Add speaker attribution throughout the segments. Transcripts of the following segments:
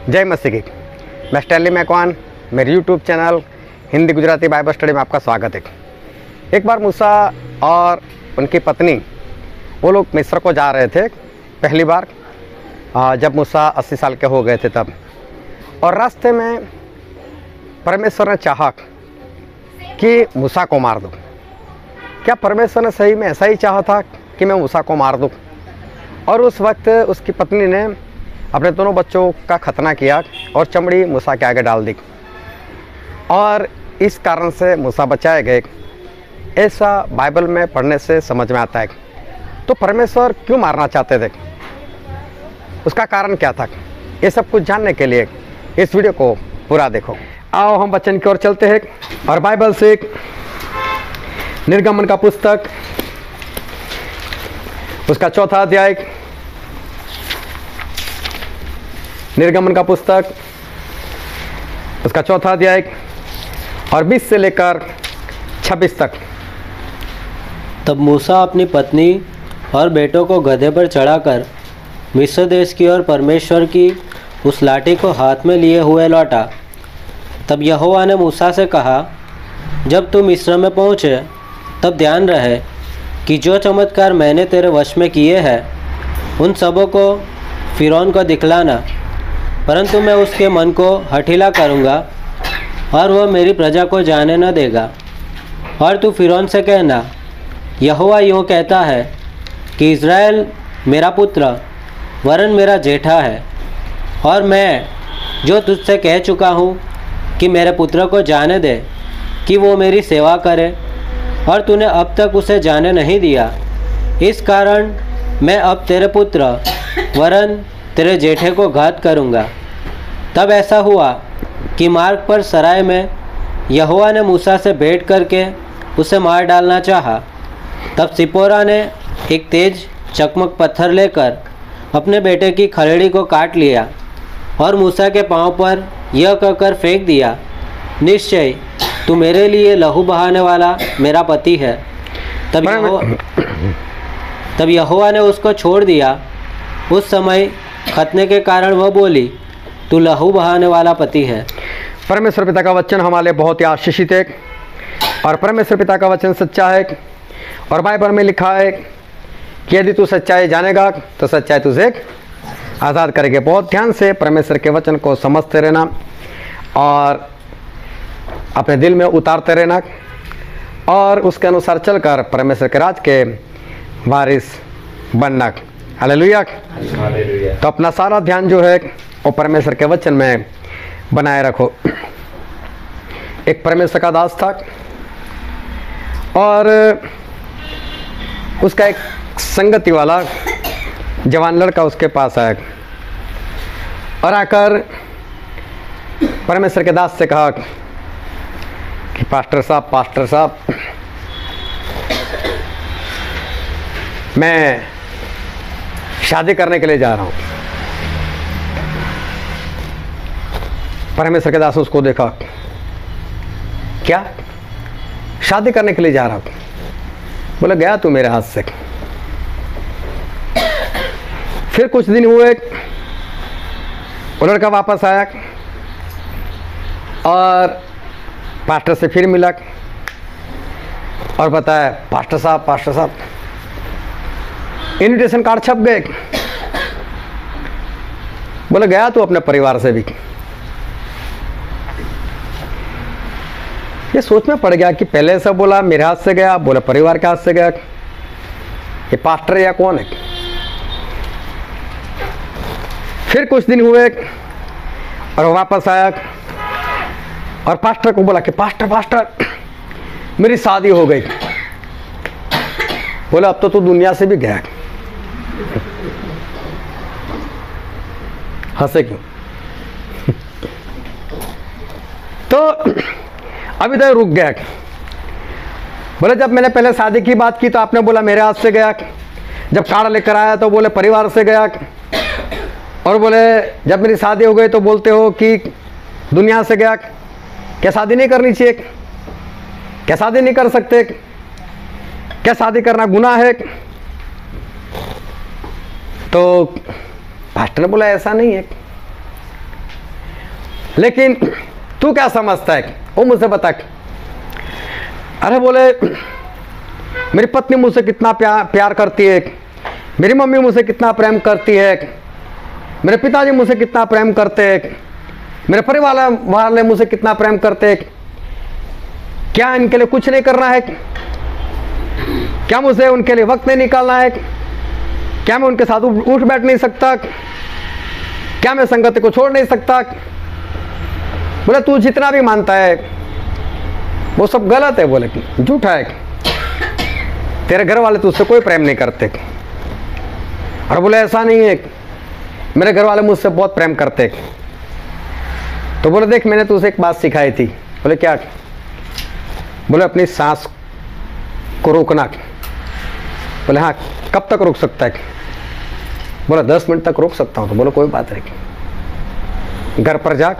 Speaker 1: जय मसीह की। मैं स्टैनली मैकवान, मेरे YouTube channel Hindi Gujarati Bible study में आपका स्वागत है। एक बार मूसा और उनकी पत्नी वो लोग मिस्र को जा रहे थे पहली बार, जब मूसा 80 साल के हो गए थे तब। और रास्ते में परमेश्वर ने चाहा कि मूसा को मार दूँ। क्या परमेश्वर ने सही में ऐसा ही चाहा था कि मैं मूसा को मार दूँ? और उस वक्त उसकी पत्नी ने अपने दोनों बच्चों का खतना किया और चमड़ी मूसा के आगे डाल दी, और इस कारण से मूसा बचाए गए। ऐसा बाइबल में पढ़ने से समझ में आता है। तो परमेश्वर क्यों मारना चाहते थे, उसका कारण क्या था? ये सब कुछ जानने के लिए इस वीडियो को पूरा देखो। आओ हम वचन की ओर चलते हैं और बाइबल से निर्गमन का पुस्तक उसका 4था अध्याय, निर्गमन का पुस्तक उसका 4था अध्याय और 20 से लेकर 26 तक।
Speaker 2: तब मूसा अपनी पत्नी और बेटों को गधे पर चढ़ाकर मिस्र देश की ओर परमेश्वर की उस लाठी को हाथ में लिए हुए लौटा। तब यहोवा ने मूसा से कहा, जब तू मिस्र में पहुँचे तब ध्यान रहे कि जो चमत्कार मैंने तेरे वश में किए हैं उन सबों को फिरौन को दिखलाना, परंतु मैं उसके मन को हठीला करूँगा और वह मेरी प्रजा को जाने न देगा। और तू फिरौन से कहना, यहोवा यूँ कहता है कि इज़राइल मेरा पुत्र वरन मेरा जेठा है, और मैं जो तुझसे कह चुका हूँ कि मेरे पुत्र को जाने दे कि वो मेरी सेवा करे, और तूने अब तक उसे जाने नहीं दिया। इस कारण मैं अब तेरे पुत्र वरन तेरे जेठे को घात करूँगा। तब ऐसा हुआ कि मार्ग पर सराय में यहोवा ने मूसा से भेंट करके उसे मार डालना चाहा। तब सिपोरा ने एक तेज चकमक पत्थर लेकर अपने बेटे की खलेड़ी को काट लिया और मूसा के पांव पर यह कहकर फेंक दिया, निश्चय तू मेरे लिए लहू बहाने वाला मेरा पति है। तब यहोवा ने उसको छोड़ दिया। उस समय खतने के कारण वह बोली, तू लहू बहाने वाला पति है।
Speaker 1: परमेश्वर पिता का वचन हमारे लिए बहुत ही आशीषित है, और परमेश्वर पिता का वचन सच्चा है। और बाइबल में लिखा है कि यदि तू सच्चाई जानेगा तो सच्चाई तुझे आज़ाद करेगी। बहुत ध्यान से परमेश्वर के वचन को समझते रहना और अपने दिल में उतारते रहना, और उसके अनुसार चलकर परमेश्वर के राज के वारिस बनना। हालेलुया। तो अपना सारा ध्यान जो है वो परमेश्वर के वचन में बनाए रखो। एक परमेश्वर का दास था और उसका एक संगति वाला जवान लड़का उसके पास आया और आकर परमेश्वर के दास से कहा कि पास्टर साहब मैं शादी करने के लिए जा रहा हूँ। परमेश्वर के दास उसको देखा, क्या शादी करने के लिए जा रहा हूँ? बोले, गया तू मेरे हाथ से। फिर कुछ दिन हुए, वो लड़का वापस आया और पास्टर से फिर मिला और बताया, पास्टर साहब इनविटेशन कार्ड छप गए। बोले, गया तू अपने परिवार से भी। ये सोच में पड़ गया कि पहले सब बोला मेरे हाथ से गया, बोला परिवार के हाथ से गया, ये पास्टर या कौन है? फिर कुछ दिन हुए और वो वापस आया और पास्टर को बोला कि पास्टर मेरी शादी हो गई। बोला, अब तो तू दुनिया से भी गया। हंसे क्यों? तो अभी तक रुक गया। बोले, जब मैंने पहले शादी की बात की तो आपने बोला मेरे हाथ से गया, जब कार्ड लेकर आया तो बोले परिवार से गया, और बोले जब मेरी शादी हो गई तो बोलते हो कि दुनिया से गया। क्या शादी नहीं करनी चाहिए? क्या शादी नहीं कर सकते? क्या शादी करना गुनाह है? तो पास्टर ने बोला ऐसा नहीं है, लेकिन तू क्या समझता है? वो मुझसे बता। अरे बोले मेरी पत्नी मुझसे कितना प्यार करती है, मेरी मम्मी मुझसे कितना प्रेम करती है, मेरे पिताजी मुझसे कितना प्रेम करते हैं, मेरे परिवार वाले मुझसे कितना प्रेम करते हैं। क्या इनके लिए कुछ नहीं करना है? क्या मुझे उनके लिए वक्त नहीं निकालना है? क्या मैं उनके साथ उठ बैठ नहीं सकता? क्या मैं संगति को छोड़ नहीं सकता? बोले तू जितना भी मानता है वो सब गलत है, बोले कि झूठा है, तेरे घर वाले तुझसे कोई प्रेम नहीं करते। और बोले ऐसा नहीं है, मेरे घर वाले मुझसे बहुत प्रेम करते। तो बोले देख मैंने तुझसे एक बात सिखाई थी। बोले क्या? बोले अपनी सांस को रोकना। बोले हाँ, कब तक रोक सकता है? बोला 10 मिनट तक रोक सकता हूँ। तो बोलो कोई बात नहीं, घर पर जा,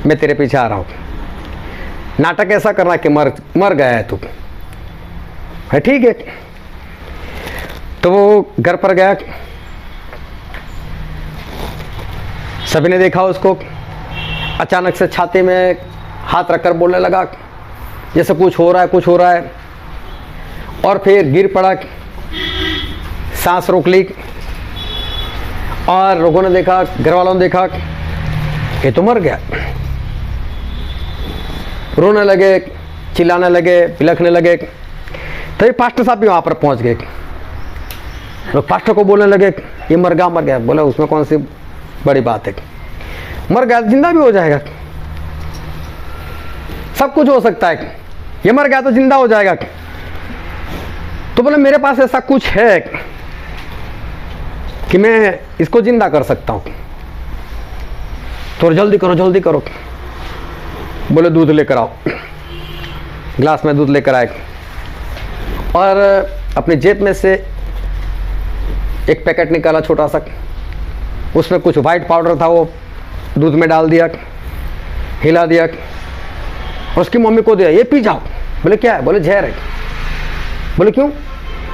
Speaker 1: मैं तेरे पीछे आ रहा हूँ। नाटक ऐसा करना कि मर गया है तू, है ठीक है। तो वो घर पर गया, सभी ने देखा उसको। अचानक से छाती में हाथ रखकर बोलने लगा जैसे कुछ हो रहा है, कुछ हो रहा है। और फिर गिर पड़ा, सांस रोक ली। और लोगों ने देखा, घर वालों ने देखा ये तो मर गया। रोने लगे, चिल्लाने लगे, बिलखने लगे। तभी पास्टर साहब भी वहाँ पर पहुँच गए। लोग पास्टर को बोलने लगे ये मर गया, मर गया। बोला उसमें कौन सी बड़ी बात है, मर गया जिंदा भी हो जाएगा, सब कुछ हो सकता है। ये मर गया तो जिंदा हो जाएगा। तो बोले मेरे पास ऐसा कुछ है कि मैं इसको जिंदा कर सकता हूँ, तो जल्दी करो जल्दी करो। बोले दूध लेकर आओ। ग्लास में दूध लेकर आए और अपनी जेब में से एक पैकेट निकाला छोटा सा, उसमें कुछ वाइट पाउडर था, वो दूध में डाल दिया, हिला दिया और उसकी मम्मी को दिया, ये पी जाओ। बोले क्या है? बोले जहर है। बोले क्यों?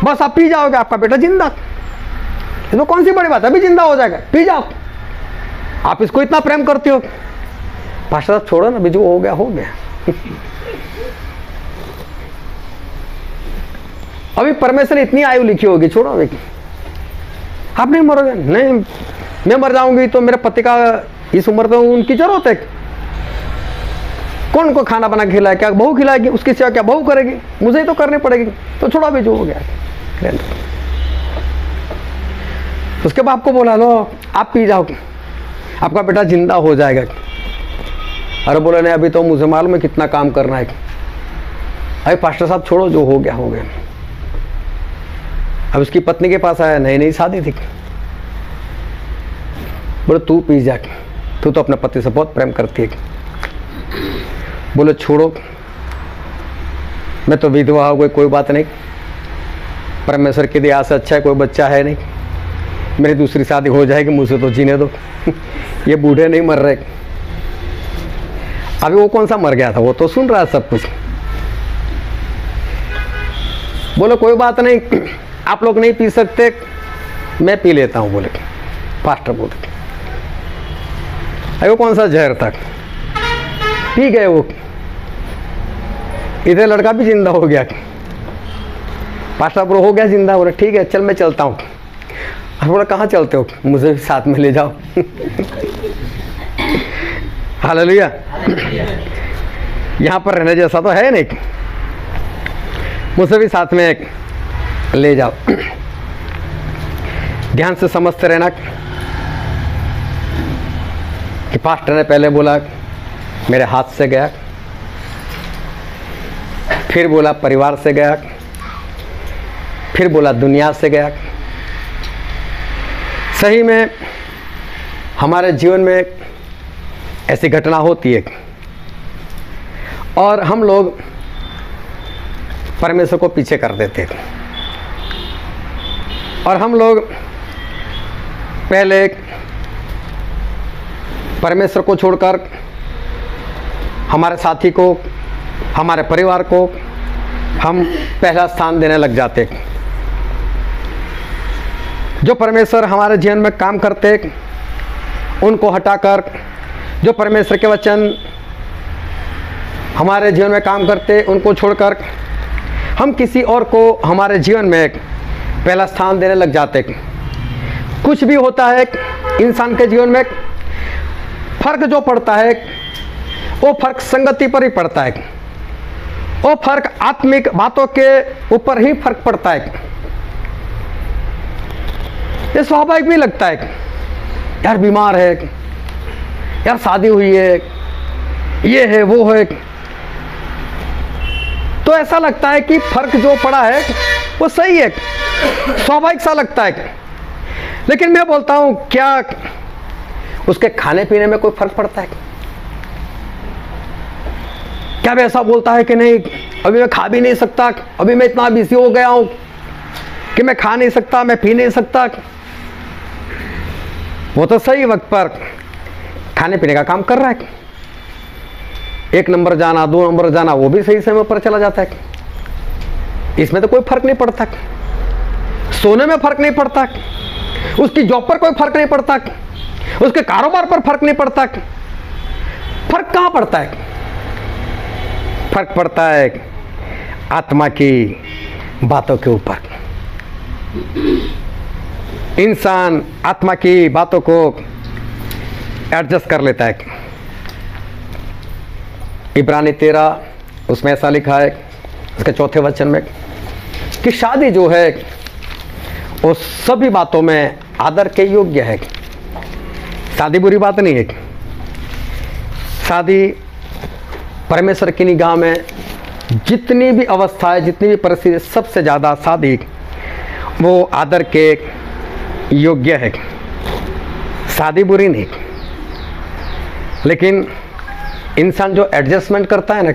Speaker 1: बस आप पी जाओगे, आपका बेटा जिंदा। ये तो कौन सी बड़ी बात है, अभी जिंदा हो जाएगा, पी जाओ, आप इसको इतना प्रेम करते हो। पास्टर साहब छोड़ो ना, जो हो गया हो गया। अभी परमेश्वर ने इतनी आयु लिखी होगी, छोड़ो अभी, आप नहीं मरोगे। नहीं, मैं मर जाऊंगी तो मेरे पति का इस उम्र तो उनकी जरूरत है, कौन को खाना बना के खिलाए? क्या बहू खिलाएगी? उसकी सेवा क्या बहू करेगी? मुझे ही तो करनी पड़ेगी। तो छोड़ा भी, जो हो गया। उसके बाप को बोला लो आप पी जाओ, आपका बेटा जिंदा हो जाएगा। अरे बोले नहीं, अभी तो मुझे मालूम है कितना काम करना है। अरे पास्टर साहब छोड़ो, जो हो गया हो गया। अब उसकी पत्नी के पास आया, नई नई शादी थी। बोले तू पी जा, तू तो अपने पति से बहुत प्रेम करती है। बोले छोड़ो, मैं तो विधवा हो गई, कोई बात नहीं, परमेश्वर की दया से अच्छा है, कोई बच्चा है नहीं, मेरी दूसरी शादी हो जाएगी, मुझे तो जीने दो। ये बूढ़े नहीं मर रहे। अभी वो कौन सा मर गया था, वो तो सुन रहा है सब कुछ। बोले कोई बात नहीं, आप लोग नहीं पी सकते, मैं पी लेता हूँ। बोले पास्टर बोले अरे वो कौन सा जहर था, पी गए वो। इधर लड़का भी जिंदा हो गया। पास्टर ब्रो हो गया जिंदा। बोले ठीक है, चल मैं चलता हूँ। और बोला कहाँ चलते हो? मुझे भी साथ में ले जाओ। हालेलुया। यहाँ पर रहने जैसा तो है नहीं, मुझे भी साथ में ले जाओ। ध्यान से समझते रहना कि पास्टर ने पहले बोला मेरे हाथ से गया, फिर बोला परिवार से गया, फिर बोला दुनिया से गया। सही में हमारे जीवन में ऐसी घटना होती है और हम लोग परमेश्वर को पीछे कर देते हैं। और हम लोग पहले परमेश्वर को छोड़कर हमारे साथी को, हमारे परिवार को हम पहला स्थान देने लग जाते। जो परमेश्वर हमारे जीवन में काम करते उनको हटाकर जो परमेश्वर के वचन हमारे जीवन में काम करते, उनको छोड़कर हम किसी और को हमारे जीवन में पहला स्थान देने लग जाते। कुछ भी होता है इंसान के जीवन में, फर्क जो पड़ता है वो फर्क संगति पर ही पड़ता है, वो फर्क आत्मिक बातों के ऊपर ही फर्क पड़ता है। ये स्वाभाविक भी लगता है, यार बीमार है, यार शादी हुई है, ये है वो है, तो ऐसा लगता है कि फर्क जो पड़ा है वो सही है, स्वाभाविक सा लगता है। लेकिन मैं बोलता हूं, क्या उसके खाने पीने में कोई फर्क पड़ता है? क्या वे ऐसा बोलता है कि नहीं, अभी मैं खा भी नहीं सकता, अभी मैं इतना बिजी हो गया हूं कि मैं खा नहीं सकता, मैं पी नहीं सकता? वो तो सही वक्त पर खाने पीने का काम कर रहा है, 1 नंबर जाना 2 नंबर जाना वो भी सही समय पर चला जाता है, इसमें तो कोई फर्क नहीं पड़ता। सोने में फर्क नहीं पड़ता, उसकी जॉब पर कोई फर्क नहीं पड़ता, उसके कारोबार पर फर्क नहीं पड़ता। फर्क कहां पड़ता है? फर्क पड़ता है आत्मा की बातों के ऊपर। इंसान आत्मा की बातों को एडजस्ट कर लेता है। इब्रानी 13 उसमें ऐसा लिखा है, उसके 4थे वचन में, कि शादी जो है वो सभी बातों में आदर के योग्य है। शादी बुरी बात नहीं है। शादी परमेश्वर की निगाह में जितनी भी अवस्था है, जितनी भी परिस्थिति, सबसे ज़्यादा शादी वो आदर के योग्य है। शादी बुरी नहीं, लेकिन इंसान जो एडजस्टमेंट करता है ना,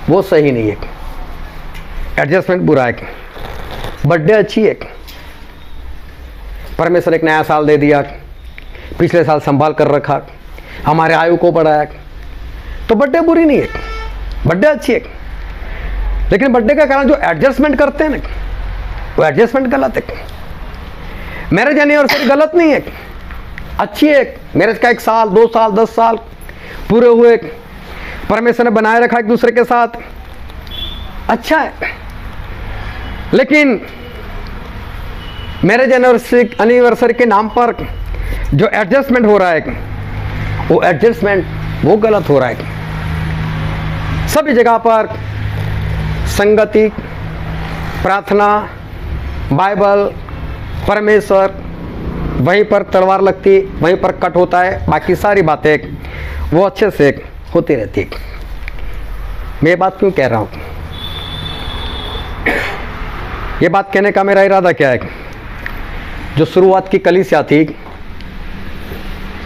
Speaker 1: वो सही नहीं है। एडजस्टमेंट बुरा है। बर्थडे अच्छी है, परमेश्वर एक नया साल दे दिया, पिछले साल संभाल कर रखा, हमारे आयु को बढ़ाया, तो बर्थडे बुरी नहीं है, बर्थडे अच्छी है। लेकिन बर्थडे का कारण जो एडजस्टमेंट करते हैं ना, वो एडजस्टमेंट गलत है। मैरिज एनिवर्सरी गलत नहीं है, अच्छी है। मैरिज का 1 साल 2 साल 10 साल पूरे हुए, परमेश्वर ने बनाए रखा एक दूसरे के साथ, अच्छा है। लेकिन मैरिज एनिवर्सरी के नाम पर जो एडजस्टमेंट हो रहा है, वो एडजस्टमेंट वो गलत हो रहा है। सभी जगह पर संगति, प्रार्थना, बाइबल, परमेश्वर, वहीं पर तलवार लगती, वहीं पर कट होता है। बाकी सारी बातें वो अच्छे से होती रहती है। मैं ये बात क्यों कह रहा हूँ? ये बात कहने का मेरा इरादा क्या है? जो शुरुआत की कलीसिया थी,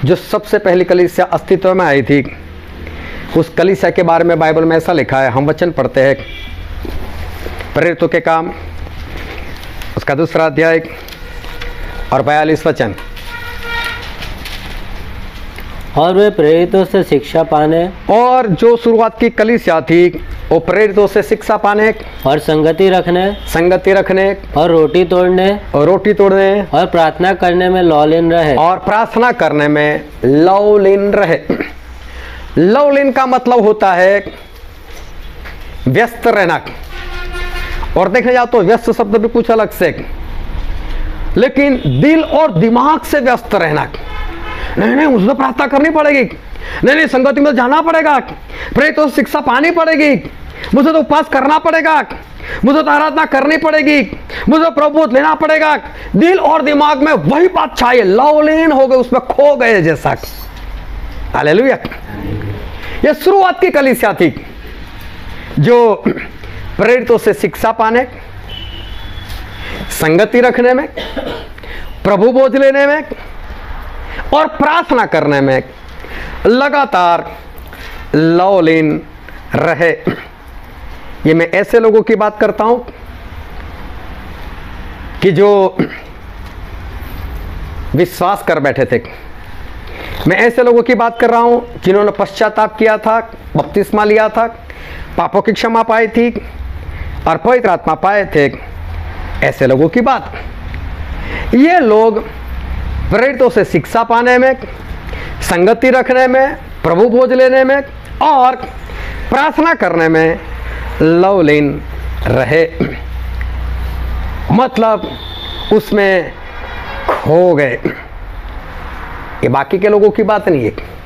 Speaker 1: जो सबसे पहली कलीसिया अस्तित्व में आई थी, उस कलीसिया के बारे में बाइबल में ऐसा लिखा है। हम वचन पढ़ते हैं, प्रेरितों के काम उसका 2 अध्याय और 42 वचन।
Speaker 2: और वे प्रेरितों से शिक्षा पाने,
Speaker 1: और जो शुरुआत की कलीसिया थी वो प्रेरितों से शिक्षा पाने
Speaker 2: और संगति रखने और रोटी तोड़ने और प्रार्थना करने में लौलीन रहे। लौलीन का मतलब होता है व्यस्त रहना, और देखने जाओ तो व्यस्त शब्द भी कुछ अलग से, लेकिन दिल और दिमाग से व्यस्त रहना। नहीं मुझे तो प्रार्थना करनी पड़ेगी, नहीं संगति में जाना पड़ेगा, प्रेरितों से शिक्षा पानी पड़ेगी, मुझे तो उपवास करना पड़ेगा, मुझे तो आराधना करनी पड़ेगी, मुझे प्रभुत्व लेना पड़ेगा। दिल और दिमाग में वही बात चाहिए, लवलीन हो गए, उसमें खो गए जैसा। हालेलुया। ये शुरुआत की कलीसिया थी, जो प्रेरितों से शिक्षा पाने, संगति रखने में, प्रभु बोझ लेने में और प्रार्थना करने में लगातार लवलीन रहे। ये मैं ऐसे लोगों की बात करता हूं कि जो विश्वास कर बैठे थे। मैं ऐसे लोगों की बात कर रहा हूं जिन्होंने पश्चाताप किया था, बपतिस्मा लिया था, पापों की क्षमा पाई थी और पवित्र आत्मा पाए थे। ऐसे लोगों की बात। ये लोग प्रेरितों से शिक्षा पाने में,
Speaker 1: संगति रखने में, प्रभु भोज लेने में और प्रार्थना करने में लवलीन रहे, मतलब उसमें खो गए। ये बाकी के लोगों की बात नहीं है।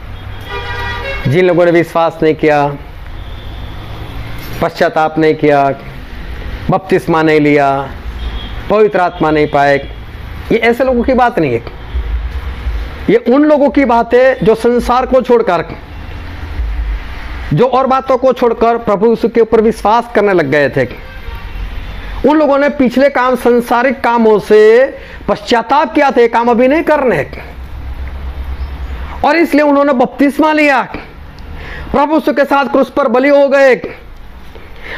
Speaker 1: जिन लोगों ने विश्वास नहीं किया, पश्चाताप नहीं किया, बपतिस्मा नहीं लिया, पवित्र आत्मा नहीं पाए, ये ऐसे लोगों की बात नहीं है। ये उन लोगों की बात है जो संसार को छोड़कर, जो और बातों को छोड़कर प्रभु यीशु के ऊपर विश्वास करने लग गए थे। उन लोगों ने पिछले काम, संसारिक कामों से पश्चाताप किया था, काम अभी नहीं करने, और इसलिए उन्होंने बपतिस्मा लिया, प्रभु यीशु के साथ क्रूस पर बलि हो गए,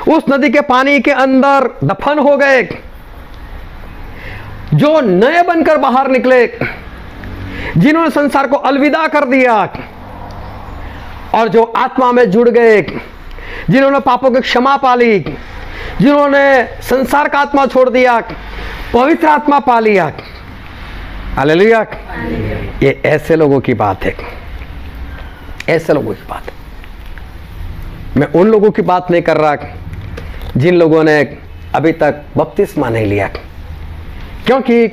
Speaker 1: उस नदी के पानी के अंदर दफन हो गए, जो नए बनकर बाहर निकले, जिन्होंने संसार को अलविदा कर दिया और जो आत्मा में जुड़ गए, जिन्होंने पापों की क्षमा पा ली, जिन्होंने संसार का आत्मा छोड़ दिया, पवित्र आत्मा पा लिया। हालेलुया। ये ऐसे लोगों की बात है, ऐसे लोगों की बात है। मैं उन लोगों की बात नहीं कर रहा जिन लोगों ने अभी तक बपतिस्मा नहीं लिया, क्योंकि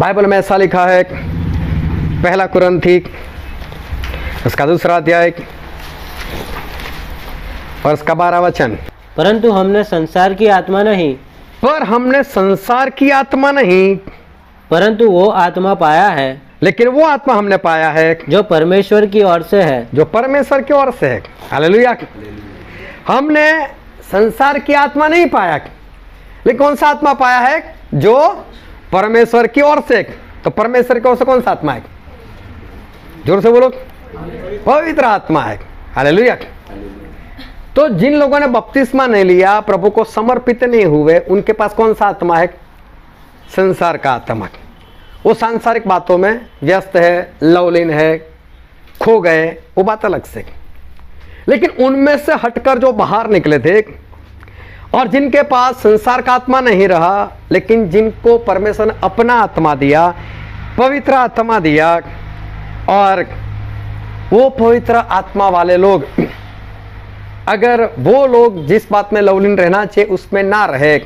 Speaker 1: बाइबल में ऐसा लिखा है, पहला कुरिन्थी उसका 2 अध्याय और उसका 12 वचन,
Speaker 2: परंतु हमने संसार की आत्मा नहीं,
Speaker 1: पर हमने संसार की आत्मा नहीं,
Speaker 2: परंतु वो आत्मा पाया है
Speaker 1: लेकिन वो आत्मा हमने पाया है
Speaker 2: जो परमेश्वर की ओर से है।
Speaker 1: जो परमेश्वर की ओर से है। हालेलुया। हमने संसार की आत्मा नहीं पाया, लेकिन कौन सा आत्मा पाया है? जो परमेश्वर की ओर से। तो परमेश्वर की ओर से कौन सा आत्मा है? जोर से बोलो। पवित्र आत्मा है। हालेलुया। तो जिन लोगों ने बपतिस्मा नहीं लिया, प्रभु को समर्पित नहीं हुए, उनके पास कौन सा आत्मा है? संसार का आत्मा। वो सांसारिक बातों में व्यस्त है, लवलीन है, खो गए, वो बात अलग से। लेकिन उनमें से हटकर जो बाहर निकले थे और जिनके पास संसार का आत्मा नहीं रहा, लेकिन जिनको परमेश्वर ने अपना आत्मा दिया, पवित्र आत्मा दिया, और वो पवित्र आत्मा वाले लोग, अगर वो लोग जिस बात में लवलीन रहना चाहिए उसमें ना रहे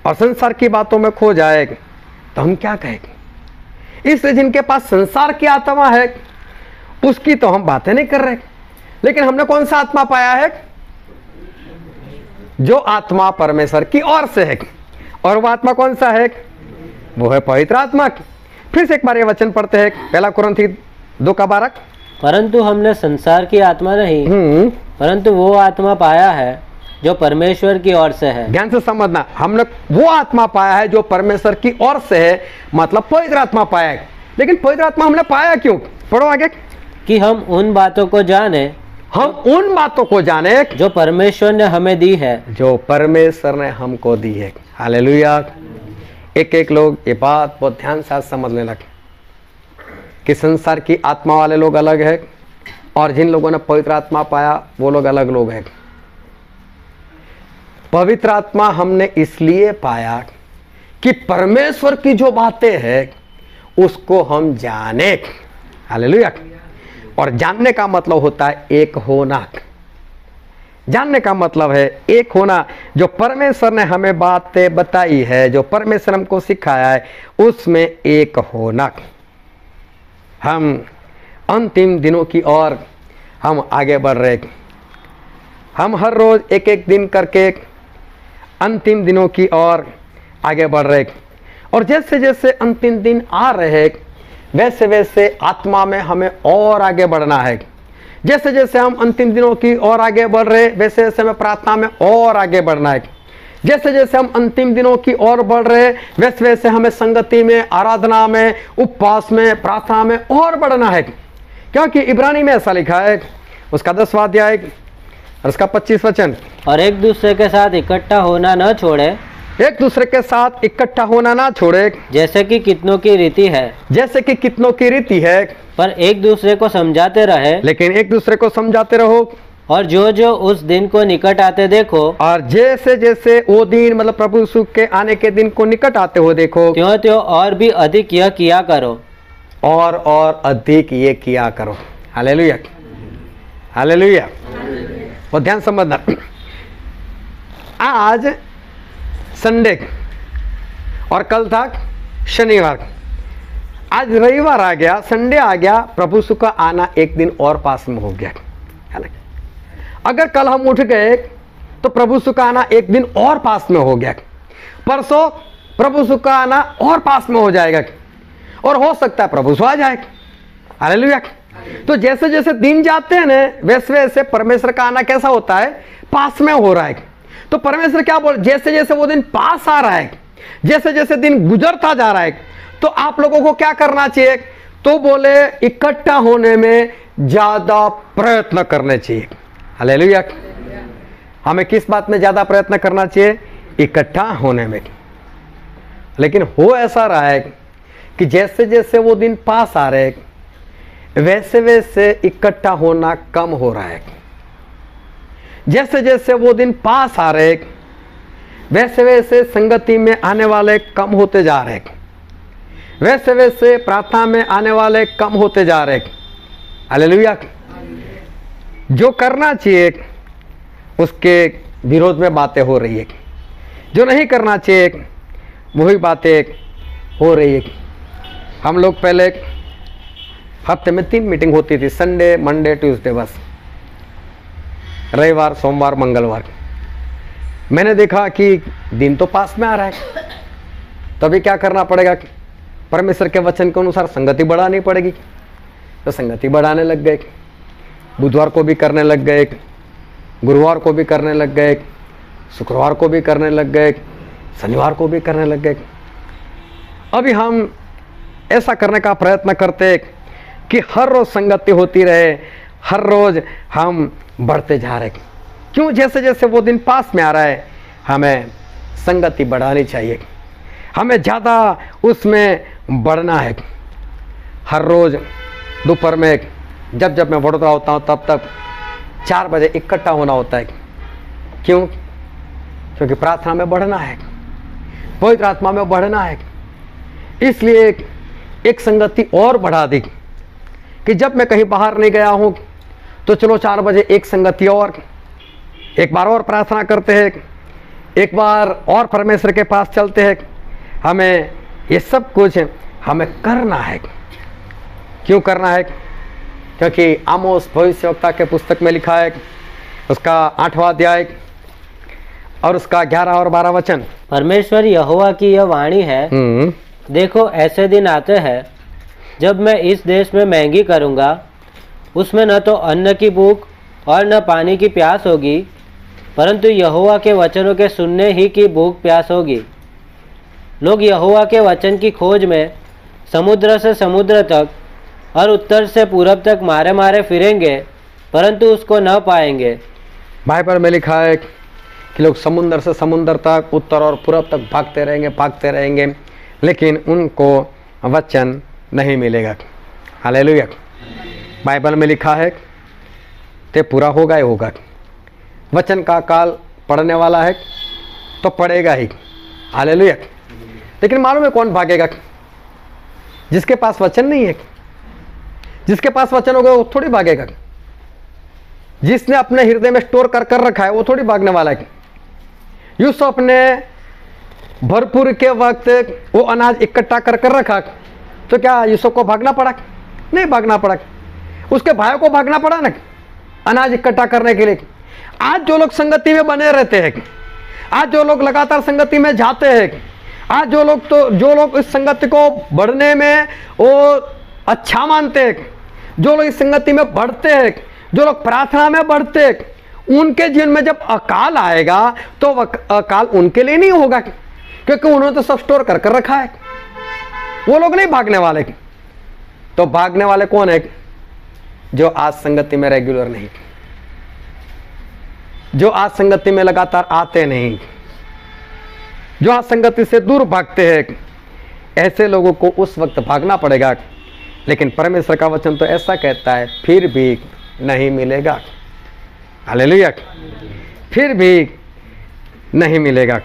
Speaker 1: और संसार की बातों में खो जाए, तो हम क्या कहेंगे? इसलिए जिनके पास संसार की आत्मा है उसकी तो हम बातें नहीं कर रहे, लेकिन हमने कौन सा आत्मा पाया है? जो आत्मा परमेश्वर की ओर से है। और वो आत्मा कौन सा है? वो है पवित्र आत्मा। फिर से एक बार ये वचन पढ़ते हैं, पहला कुरिन्थी 2:12,
Speaker 2: परंतु हमने संसार की आत्मा नहीं, परंतु वो आत्मा पाया है जो परमेश्वर की ओर से है।
Speaker 1: ध्यान से समझना, हमने वो आत्मा पाया है जो परमेश्वर की ओर से है, मतलब पवित्र आत्मा पाया है। लेकिन पवित्र आत्मा हमने पाया क्यों? पढ़ो आगे।
Speaker 2: कि हम उन बातों को जाने,
Speaker 1: हम उन बातों को जाने
Speaker 2: जो परमेश्वर ने हमें दी है,
Speaker 1: जो परमेश्वर ने हमको दी है। हालेलुया। एक एक लोग ये बात बहुत ध्यान से समझने लगे कि संसार की आत्मा वाले लोग अलग है और जिन लोगों ने पवित्र आत्मा पाया वो लोग अलग लोग हैं। पवित्र आत्मा हमने इसलिए पाया कि परमेश्वर की जो बातें हैं उसको हम जाने। हालेलुया। और जानने का मतलब होता है एक होना। जानने का मतलब है एक होना। जो परमेश्वर ने हमें बातें बताई है, जो परमेश्वर हमको सिखाया है, उसमें एक होना। हम अंतिम दिनों की ओर हम आगे बढ़ रहे। हम हर रोज एक एक दिन करके अंतिम दिनों की ओर आगे बढ़ रहे, और जैसे जैसे अंतिम दिन आ रहे वैसे वैसे आत्मा में हमें और आगे बढ़ना है। जैसे जैसे हम अंतिम दिनों की ओर आगे बढ़ रहे, वैसे वैसे हमें प्रार्थना में और आगे बढ़ना है। जैसे जैसे हम अंतिम दिनों की ओर बढ़ रहे, वैसे वैसे हमें संगति में, आराधना में, उपवास में, प्रार्थना में और बढ़ना है। क्योंकि इब्रानी में ऐसा लिखा है, उसका 10वां अध्याय और उसका 25 वचन,
Speaker 2: और एक दूसरे के साथ इकट्ठा होना न छोड़े,
Speaker 1: एक दूसरे के साथ इकट्ठा होना ना छोड़े,
Speaker 2: जैसे कि कितनों की रीति है,
Speaker 1: जैसे कि कितनों की रीति है,
Speaker 2: पर एक दूसरे को समझाते रहे,
Speaker 1: लेकिन एक दूसरे को समझाते रहो।
Speaker 2: और जो जो उस दिन को निकट आते देखो,
Speaker 1: और जैसे जैसे वो दिन, मतलब प्रभु यीशु के आने के दिन को निकट आते हो देखो,
Speaker 2: त्यों त्यों और भी अधिक यह किया करो।
Speaker 1: और अधिक ये किया करो। Hallelujah, hallelujah. और ध्यान समझना, आज संडे और कल था शनिवार, आज रविवार आ गया, संडे आ गया, प्रभु यीशु का आना एक दिन और पास में हो गया, है ना। अगर कल हम उठ गए तो प्रभु यीशु का आना एक दिन और पास में हो गया, परसों प्रभु यीशु का आना और पास में हो जाएगा, और हो सकता है प्रभु यीशु आ जाए। हालेलुया। तो जैसे जैसे दिन जाते हैं ना, वैसे वैसे परमेश्वर का आना कैसा होता है, पास में हो रहा है। तो परमेश्वर क्या बोल, जैसे जैसे वो दिन पास आ रहा है, जैसे जैसे दिन गुजरता जा रहा है, तो आप लोगों को क्या करना चाहिए, तो बोले इकट्ठा होने में ज्यादा प्रयत्न करने चाहिए। हालेलुया। हमें किस बात में ज्यादा प्रयत्न करना चाहिए, इकट्ठा होने में। लेकिन हो ऐसा रहा है कि जैसे जैसे वो दिन पास आ रहे वैसे वैसे इकट्ठा होना कम हो रहा है। जैसे जैसे वो दिन पास आ रहे वैसे वैसे संगति में आने वाले कम होते जा रहे, वैसे वैसे प्रार्थना में आने वाले कम होते जा रहे। हालेलुया। जो करना चाहिए उसके विरोध में बातें हो रही है, जो नहीं करना चाहिए वही बातें हो रही है। हम लोग पहले हफ्ते में 3 मीटिंग होती थी, संडे, मंडे, ट्यूसडे, बस रविवार, सोमवार, मंगलवार। मैंने देखा कि दिन तो पास में आ रहा है, तभी क्या करना पड़ेगा, परमेश्वर के वचन के अनुसार संगति बढ़ानी पड़ेगी। तो संगति बढ़ाने लग गए, बुधवार को भी करने लग गए, गुरुवार को भी करने लग गए, शुक्रवार को भी करने लग गए, शनिवार को भी करने लग गए। अभी हम ऐसा करने का प्रयत्न करते कि हर रोज संगति होती रहे, हर रोज हम बढ़ते जा रहे। क्यों, जैसे जैसे वो दिन पास में आ रहा है हमें संगति बढ़ानी चाहिए, हमें ज़्यादा उसमें बढ़ना है। हर रोज दोपहर में जब जब मैं वडोदरा होता हूँ तब तक 4 बजे इकट्ठा होना होता है। क्यों, क्योंकि प्रार्थना में बढ़ना है, पवित्र आत्मा में बढ़ना है। इसलिए एक संगति और बढ़ा दी कि जब मैं कहीं बाहर नहीं गया हूँ तो चलो 4 बजे एक संगति और, एक बार और प्रार्थना करते हैं, एक बार और परमेश्वर के पास चलते हैं। हमें ये सब कुछ हमें करना है। क्यों करना है, क्योंकि आमोस भविष्यवक्ता के पुस्तक में लिखा है, उसका 8वां अध्याय और उसका 11 और 12 वचन।
Speaker 2: परमेश्वर यहोवा की यह वाणी है, देखो ऐसे दिन आते हैं जब मैं इस देश में महंगी करूँगा, उसमें न तो अन्न की भूख और न पानी की प्यास होगी, परंतु यहोवा के वचनों के सुनने ही की भूख प्यास होगी। लोग यहोवा के वचन की खोज में समुद्र से समुद्र तक और उत्तर से पूरब तक मारे मारे फिरेंगे, परंतु उसको न पाएंगे।
Speaker 1: बाइबल में लिखा है कि लोग समुद्र से समुद्र तक, उत्तर और पूरब तक भागते रहेंगे, लेकिन उनको वचन नहीं मिलेगा। हालेलुया। बाइबल में लिखा है ते पूरा होगा ही होगा। वचन का काल पढ़ने वाला है तो पढ़ेगा ही। हालेलुया। लेकिन मालूम है कौन भागेगा, जिसके पास वचन नहीं है। जिसके पास वचन होगा वो थोड़ी भागेगा। जिसने अपने हृदय में स्टोर कर रखा है वो थोड़ी भागने वाला है। यूसुफ ने भरपूर के वक्त वो अनाज इकट्ठा कर रखा, तो क्या यूसुफ को भागना पड़ा? नहीं भागना पड़ा, उसके भाइयों को भागना पड़ा ना अनाज इकट्ठा करने के लिए। आज जो लोग संगति में बने रहते हैं, आज जो लोग लगातार संगति में जाते हैं, आज जो लोग इस संगति को बढ़ने में वो अच्छा मानते हैं, जो लोग इस संगति में बढ़ते हैं, जो लोग प्रार्थना में बढ़ते हैं, उनके जीवन में जब अकाल आएगा तो अकाल उनके लिए नहीं होगा, क्योंकि उन्होंने तो सब स्टोर कर रखा है। वो लोग नहीं भागने वाले। तो भागने वाले कौन है? जो आज संगति में रेगुलर नहीं, जो आज संगति में लगातार आते नहीं, जो आज संगति से दूर भागते हैं, ऐसे लोगों को उस वक्त भागना पड़ेगा। लेकिन परमेश्वर का वचन तो ऐसा कहता है, फिर भी नहीं मिलेगा। हालेलुया। फिर भी नहीं मिलेगा।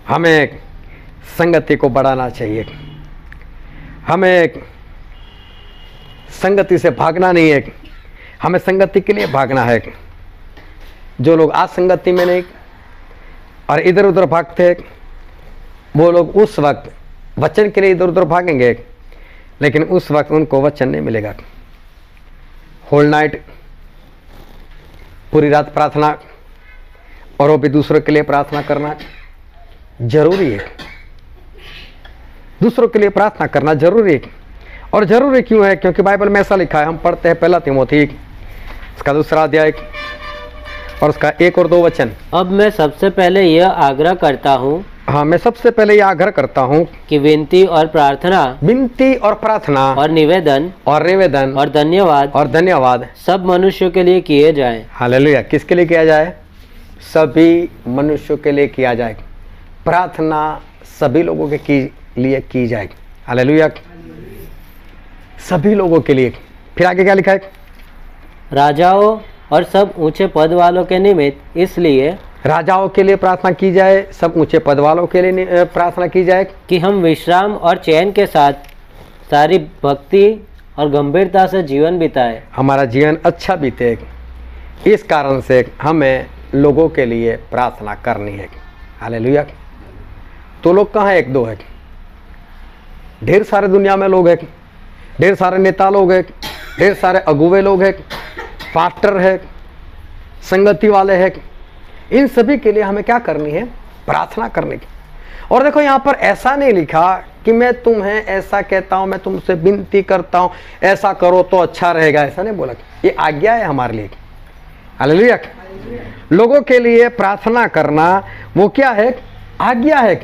Speaker 1: हमें संगति को बढ़ाना चाहिए, हमें संगति से भागना नहीं है, हमें संगति के लिए भागना है। जो लोग आज संगति में नहीं और इधर उधर भागते हैं, वो लोग उस वक्त वचन के लिए इधर उधर भागेंगे, लेकिन उस वक्त उनको वचन नहीं मिलेगा। होल नाइट, पूरी रात प्रार्थना, और वो भी दूसरों के लिए प्रार्थना करना जरूरी है। दूसरों के लिए प्रार्थना करना जरूरी है। और जरूरी क्यों है? क्योंकि बाइबल में ऐसा लिखा है, हम पढ़ते हैं 1 तीमुथी उसका 2 अध्याय और उसका 1 और 2 वचन।
Speaker 2: अब मैं सबसे पहले यह आग्रह करता हूँ,
Speaker 1: हाँ, मैं सबसे पहले यह आग्रह करता हूँ
Speaker 2: कि विनती और प्रार्थना और निवेदन और धन्यवाद सब मनुष्यों के लिए किए जाएं।
Speaker 1: हालेलुया। किसके लिए किया जाए? सभी मनुष्यों के लिए किया जाए। प्रार्थना सभी लोगों के लिए की जाए। हालेलुया। सभी लोगों के लिए। फिर आगे क्या लिखा है?
Speaker 2: राजाओं और सब ऊंचे पद वालों के निमित्त, इसलिए
Speaker 1: राजाओं के लिए प्रार्थना की जाए, सब ऊंचे पद वालों के लिए प्रार्थना की जाए
Speaker 2: कि हम विश्राम और चैन के साथ सारी भक्ति और गंभीरता से जीवन बिताए।
Speaker 1: हमारा जीवन अच्छा बीते, इस कारण से हमें लोगों के लिए प्रार्थना करनी है। हालेलुया। तो लोग कहाँ एक दो है? ढेर सारे दुनिया में लोग हैं, ढेर सारे नेता लोग हैं, ढेर सारे अगुवे लोग हैं, पास्टर है, संगति वाले हैं। इन सभी के लिए हमें क्या करनी है? प्रार्थना करने की। और देखो यहाँ पर ऐसा नहीं लिखा कि मैं तुम्हें ऐसा कहता हूँ, मैं तुमसे विनती करता हूँ ऐसा करो तो अच्छा रहेगा, ऐसा नहीं बोला। ये आज्ञा है हमारे लिए। हालेलुया। लोगों के लिए प्रार्थना करना वो क्या है? आज्ञा है।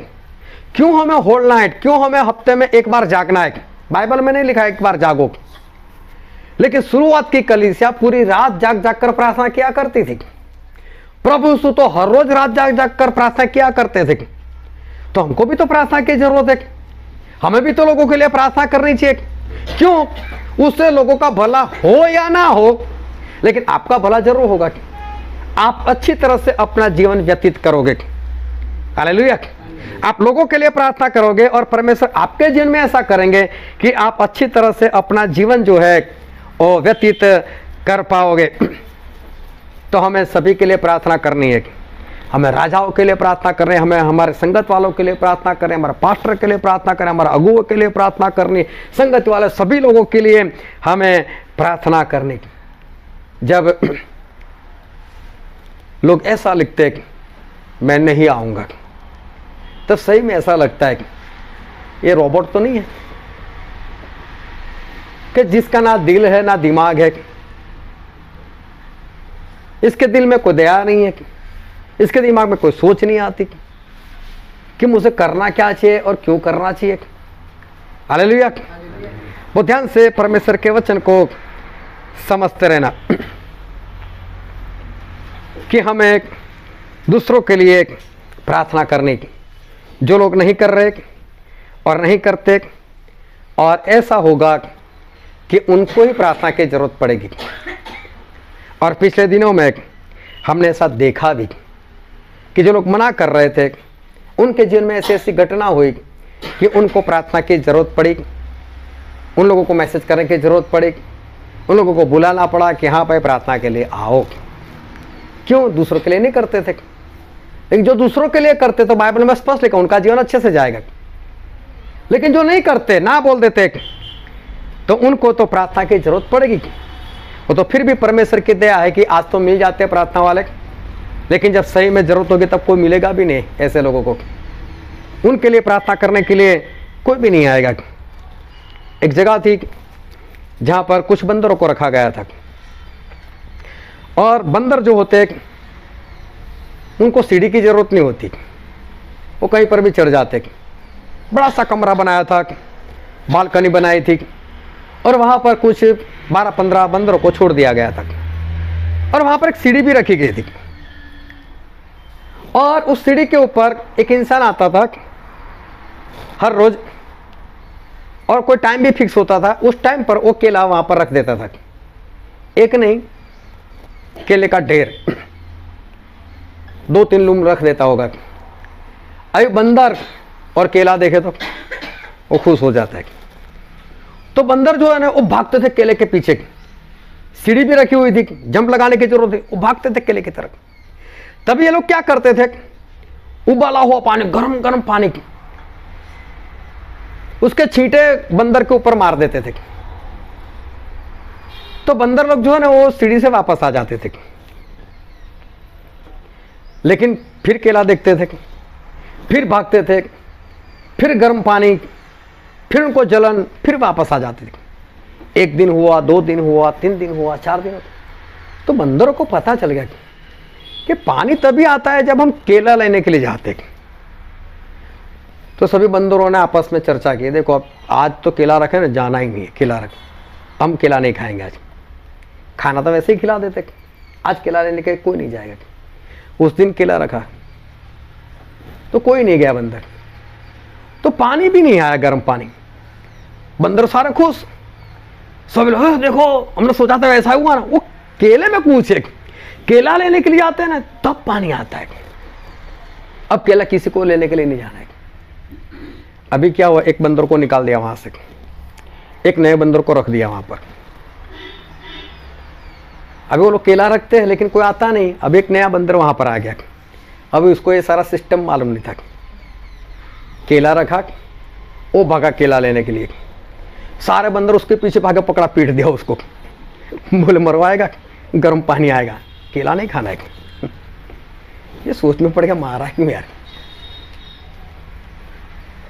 Speaker 1: क्यों हमें होल नाइट, क्यों हमें हफ्ते में एक बार जागना है? बाइबल में नहीं लिखा एक बार जागो, लेकिन शुरुआत की कलीसिया पूरी रात जाग जाग कर प्रार्थना किया करती थी। प्रभु यीशु तो हर रोज रात जाग जाग कर प्रार्थना किया करते थे। तो हमको भी तो प्रार्थना की जरूरत है, हमें भी तो लोगों के लिए प्रार्थना करनी चाहिए। क्यों? उससे लोगों का भला हो या ना हो, लेकिन आपका भला जरूर होगा। आप अच्छी तरह से अपना जीवन व्यतीत करोगे। हालेलुया। आप लोगों के लिए प्रार्थना करोगे और परमेश्वर आपके जीवन में ऐसा करेंगे कि आप अच्छी तरह से अपना जीवन जो है वो व्यतीत कर पाओगे। तो हमें सभी के लिए प्रार्थना करनी है। हमें राजाओं के लिए प्रार्थना करनी है, हमें हमारे संगत वालों के लिए प्रार्थना करें, हमारे पास्टर के लिए प्रार्थना करें, हमारे अगुओं के लिए प्रार्थना करनी, संगत वाले सभी लोगों के लिए हमें प्रार्थना करनी। जब लोग ऐसा लिखते हैं कि मैं नहीं आऊँगा, तब सही में ऐसा लगता है कि ये रोबोट तो नहीं है कि जिसका ना दिल है ना दिमाग है, इसके दिल में कोई दया नहीं है, इसके दिमाग में कोई सोच नहीं आती कि मुझे करना क्या चाहिए और क्यों करना चाहिए। हालेलुया। वो ध्यान से परमेश्वर के वचन को समझते रहना कि हमें दूसरों के लिए प्रार्थना करने की। जो लोग नहीं कर रहे और नहीं करते, और ऐसा होगा कि उनको ही प्रार्थना की जरूरत पड़ेगी। और पिछले दिनों में हमने ऐसा देखा भी कि जो लोग मना कर रहे थे उनके जीवन में ऐसी ऐसी घटना हुई कि उनको प्रार्थना की जरूरत पड़ी, उन लोगों को मैसेज करने की जरूरत पड़ी, उन लोगों को बुलाना पड़ा कि हाँ भाई प्रार्थना के लिए आओ। क्यों? दूसरों के लिए नहीं करते थे, लेकिन जो दूसरों के लिए करते तो बाइबल में स्पष्ट लिखा उनका जीवन अच्छे से जाएगा। लेकिन जो नहीं करते, ना बोल देते, तो उनको तो प्रार्थना की जरूरत पड़ेगी। वो तो फिर भी परमेश्वर की दया है कि आज तो मिल जाते हैं प्रार्थना वाले, लेकिन जब सही में जरूरत होगी तब कोई मिलेगा भी नहीं। ऐसे लोगों को उनके लिए प्रार्थना करने के लिए कोई भी नहीं आएगा। एक जगह थी जहाँ पर कुछ बंदरों को रखा गया था, और बंदर जो होते उनको सीढ़ी की जरूरत नहीं होती, वो कहीं पर भी चढ़ जाते। बड़ा सा कमरा बनाया था, बालकनी बनाई थी, और वहाँ पर कुछ 12-15 बंदरों को छोड़ दिया गया था, और वहाँ पर एक सीढ़ी भी रखी गई थी। और उस सीढ़ी के ऊपर एक इंसान आता था हर रोज, और कोई टाइम भी फिक्स होता था। उस टाइम पर वो केला वहाँ पर रख देता था, एक नहीं केले का ढेर, 2-3 लूम रख देता होगा। अभी बंदर और केला देखे तो वो खुश हो जाता है। तो बंदर जो है ना वो भागते थे केले के पीछे। सीढ़ी भी रखी हुई थी, जंप लगाने की जरूरत थी, वो भागते थे केले की तरफ। तब ये लोग क्या करते थे, उबाला हुआ पानी, गरम गरम पानी की, उसके छींटे बंदर के ऊपर मार देते थे। तो बंदर लोग जो है ना वो सीढ़ी से वापस आ जाते थे, लेकिन फिर केला देखते थे, फिर भागते थे, फिर गर्म पानी, फिर उनको जलन, फिर वापस आ जाते थे। 1 दिन हुआ, 2 दिन हुआ, 3 दिन हुआ, 4 दिन हुआ। तो बंदरों को पता चल गया कि पानी तभी आता है जब हम केला लेने के लिए जाते हैं। तो सभी बंदरों ने आपस में चर्चा की, देखो अब आज तो केला रखे ना, जाना ही नहीं है, केला रखे, हम केला नहीं खाएंगे आज। खाना तो वैसे ही खिला देते, आज केला लेने के कोई नहीं जाएगा। उस दिन केला रखा तो कोई नहीं गया बंदर, तो पानी भी नहीं आया, गर्म पानी। बंदर सारे खुश, सब लोग देखो हमने सोचा था वैसा हुआ ना। वो केले में पूछे, केला लेने के लिए आते हैं ना तब पानी आता है। अब केला किसी को लेने के लिए नहीं जाना है। अभी क्या हुआ, एक बंदर को निकाल दिया वहां से, एक नए बंदर को रख दिया वहां पर। अभी वो लोग केला रखते हैं लेकिन कोई आता नहीं। अब एक नया बंदर वहां पर आ गया। अभी उसको ये सारा सिस्टम मालूम नहीं था। केला रखा, वो भागा केला लेने के लिए, सारे बंदर उसके पीछे भागा, पकड़ा, पीट दिया उसको। बोले मरवाएगा, गर्म पानी आएगा, केला नहीं खाना है। ये सोच में पड़ गया, मारा क्यों यार।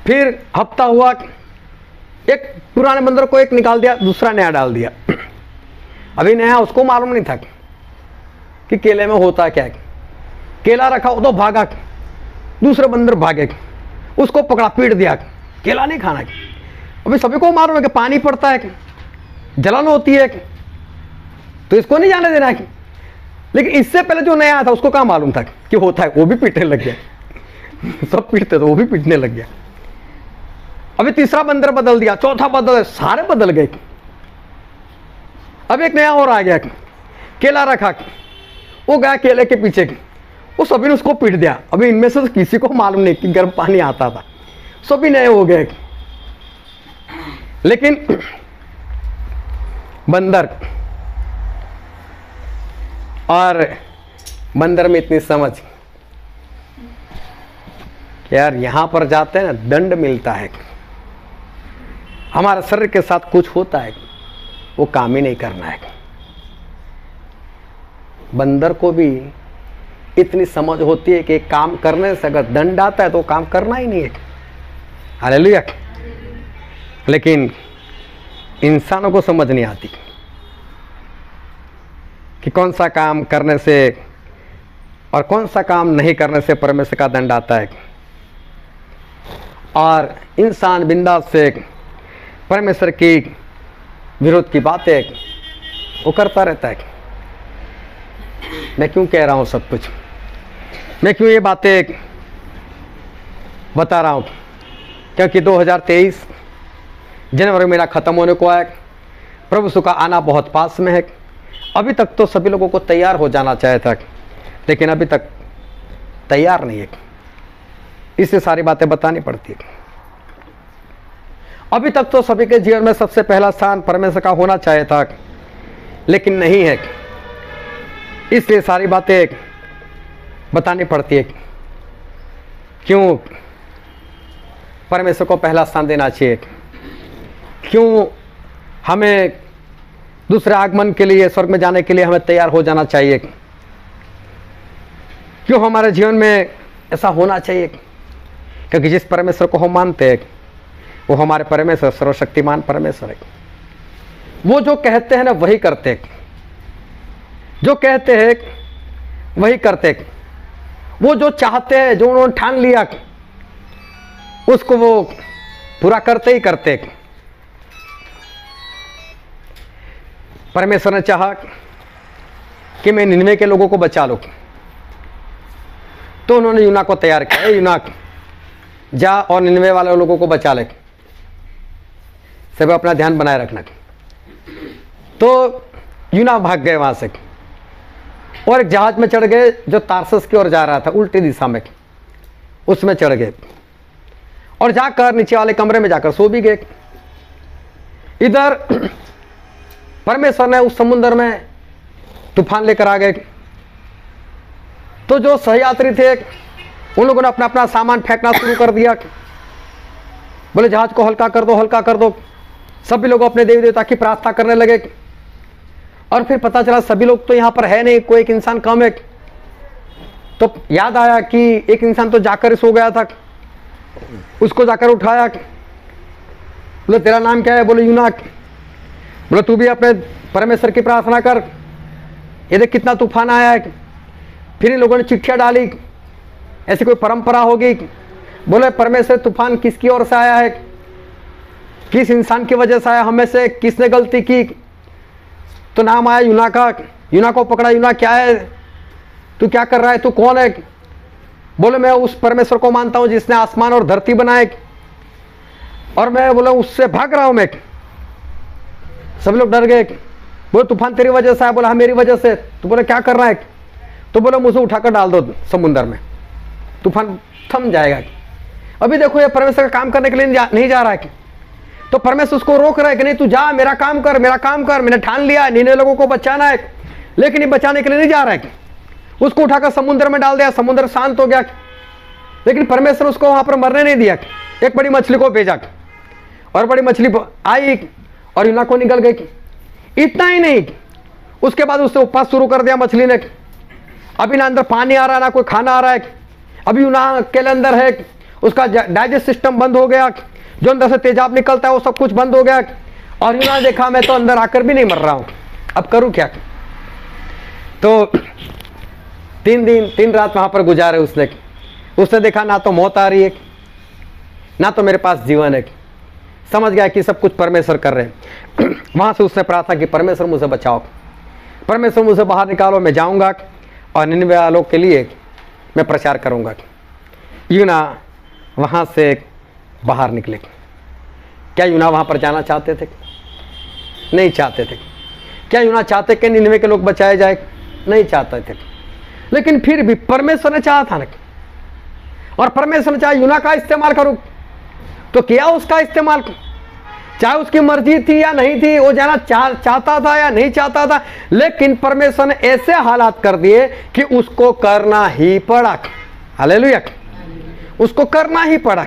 Speaker 1: फिर हफ्ता हुआ, एक पुराने बंदर को एक निकाल दिया, दूसरा नया डाल दिया। अभी नया उसको मालूम नहीं था कि केले में होता क्या है। केला रखा, वो तो भागा, दूसरे बंदर भागे, उसको पकड़ा, पीट दिया, केला नहीं खाना। अभी सभी को मालूम है कि पानी पड़ता है, जलन होती है, तो इसको नहीं जाने देना है। लेकिन इससे पहले जो नया था उसको कहाँ मालूम था कि होता है, वो भी पीटने लग गया। सब पीटते थे, वो भी पीटने लग गया। अभी तीसरा बंदर बदल दिया, चौथा बदल, सारे बदल गए। अब एक नया और आ गया, केला रखा, वो गया केले के पीछे, वो सभी ने उसको पीट दिया। अभी इनमें से किसी को मालूम नहीं कि गर्म पानी आता था, सभी नए हो गए। लेकिन बंदर में इतनी समझ कि यार यहां पर जाते हैं ना दंड मिलता है, हमारे शरीर के साथ कुछ होता है, वो काम ही नहीं करना है। बंदर को भी इतनी समझ होती है कि काम करने से अगर दंड आता है तो काम करना ही नहीं है। हालेलुया। लेकिन इंसानों को समझ नहीं आती कि कौन सा काम करने से और कौन सा काम नहीं करने से परमेश्वर का दंड आता है। और इंसान बिंदास से परमेश्वर की विरोध की बातें वो करता रहता है। मैं क्यों कह रहा हूँ सब कुछ, मैं क्यों ये बातें बता रहा हूँ, क्योंकि 2023 जनवरी मेरा ख़त्म होने को आया। प्रभु यीशु का आना बहुत पास में है। अभी तक तो सभी लोगों को तैयार हो जाना चाहिए था, लेकिन अभी तक तैयार नहीं है, इससे सारी बातें बतानी पड़ती है। अभी तक तो सभी के जीवन में सबसे पहला स्थान परमेश्वर का होना चाहिए था, लेकिन नहीं है, इसलिए सारी बातें बतानी पड़ती है। क्यों परमेश्वर को पहला स्थान देना चाहिए, क्यों हमें दूसरे आगमन के लिए, स्वर्ग में जाने के लिए हमें तैयार हो जाना चाहिए, क्यों हमारे जीवन में ऐसा होना चाहिए, क्योंकि जिस परमेश्वर को हम मानते हैं वो हमारे परमेश्वर सर्वशक्तिमान परमेश्वर है। वो जो कहते हैं ना वही करते हैं, जो कहते हैं वही करते हैं। वो जो चाहते हैं, जो उन्होंने ठान लिया उसको वो पूरा करते ही करते हैं। परमेश्वर ने चाहा कि मैं निनवे के लोगों को बचा लूं, तो उन्होंने यूना को तैयार किया, यूना जा और निनवे वाले लोगों को बचा ले। सब अपना ध्यान बनाए रखना। तो यूना भाग गए वहां से और एक जहाज में चढ़ गए जो तारसस की ओर जा रहा था, उल्टी दिशा में, उसमें चढ़ गए और जाकर नीचे वाले कमरे में जाकर सो भी गए। इधर परमेश्वर ने उस समुद्र में तूफान लेकर आ गए। तो जो सहयात्री थे उन लोगों ने अपना अपना सामान फेंकना शुरू कर दिया। बोले जहाज को हल्का कर दो, हल्का कर दो। सभी लोग अपने देवी देवता की प्रार्थना करने लगे। और फिर पता चला सभी लोग तो यहाँ पर है नहीं, कोई एक इंसान कम है। तो याद आया कि एक इंसान तो जाकर सो गया था, उसको जाकर उठाया। बोले तेरा नाम क्या है? बोले यूनाक। बोले तू भी अपने परमेश्वर की प्रार्थना कर, ये देख कितना तूफान आया है। फिर इन लोगों ने चिट्ठियां डाली, ऐसी कोई परंपरा होगी। बोले परमेश्वर तूफान किसकी ओर से आया है, किस इंसान की वजह से आया, हमें से किसने गलती की? तो नाम आया यूना का। यूना को पकड़ा, यूना क्या है, तू क्या कर रहा है, तू कौन है? बोले मैं उस परमेश्वर को मानता हूं जिसने आसमान और धरती बनाए, और मैं बोला उससे भाग रहा हूं मैं। सब लोग डर गए। बोले तूफान तेरी वजह से आया? बोला हाँ मेरी वजह से। तो बोले क्या कर रहा है? तो बोले मुझे उठाकर डाल दो समुद्र में, तूफान थम जाएगा। अभी देखो ये परमेश्वर का काम करने के लिए नहीं जा रहा है। तो परमेश्वर उसको रोक रहा है कि नहीं तू जा, मेरा काम कर, मेरा काम कर, मैंने ठान लिया है, निन्ने लोगों को बचाना है। लेकिन ये बचाने के लिए नहीं जा रहा है। उसको उठाकर समुद्र में डाल दिया, समुद्र शांत हो गया। लेकिन परमेश्वर उसको वहां पर मरने नहीं दिया। एक बड़ी मछली को भेजा और बड़ी मछली आई और यूना को निकल गई। इतना ही नहीं, उसके बाद उससे उपवास शुरू कर दिया मछली ने। अभी ना अंदर पानी आ रहा है, ना कोई खाना आ रहा है। अभी यूना अकेले अंदर है, उसका डाइजेस्ट सिस्टम बंद हो गया, जो अंदर से तेजाब निकलता है वो सब कुछ बंद हो गया। और यूना देखा मैं तो अंदर आकर भी नहीं मर रहा हूं, अब करूं क्या? तो 3 दिन 3 रात वहां पर गुजारे उसने देखा ना तो मौत आ रही है, ना तो मेरे पास जीवन है। समझ गया कि सब कुछ परमेश्वर कर रहे हैं। वहां से उसने प्रार्थना की, परमेश्वर मुझे बचाओ, परमेश्वर मुझे बाहर निकालो, मैं जाऊंगा और निन्वे वालों के लिए मैं प्रचार करूंगा। यूना वहां से बाहर निकले। क्या यूना वहां पर जाना चाहते थे? नहीं चाहते थे। क्या यूना चाहते कि निन्वे के लोग बचाए जाए? नहीं चाहते थे। लेकिन फिर भी परमेश्वर ने चाहा था ना, और परमेश्वर ने चाहा यूना का इस्तेमाल करूं, तो किया उसका इस्तेमाल। चाहे उसकी मर्जी थी या नहीं थी, वो जाना चाहता था या नहीं चाहता था, लेकिन परमेश्वर ने ऐसे हालात कर दिए कि उसको करना ही पड़ा। हालेलुया, उसको करना ही पड़ा।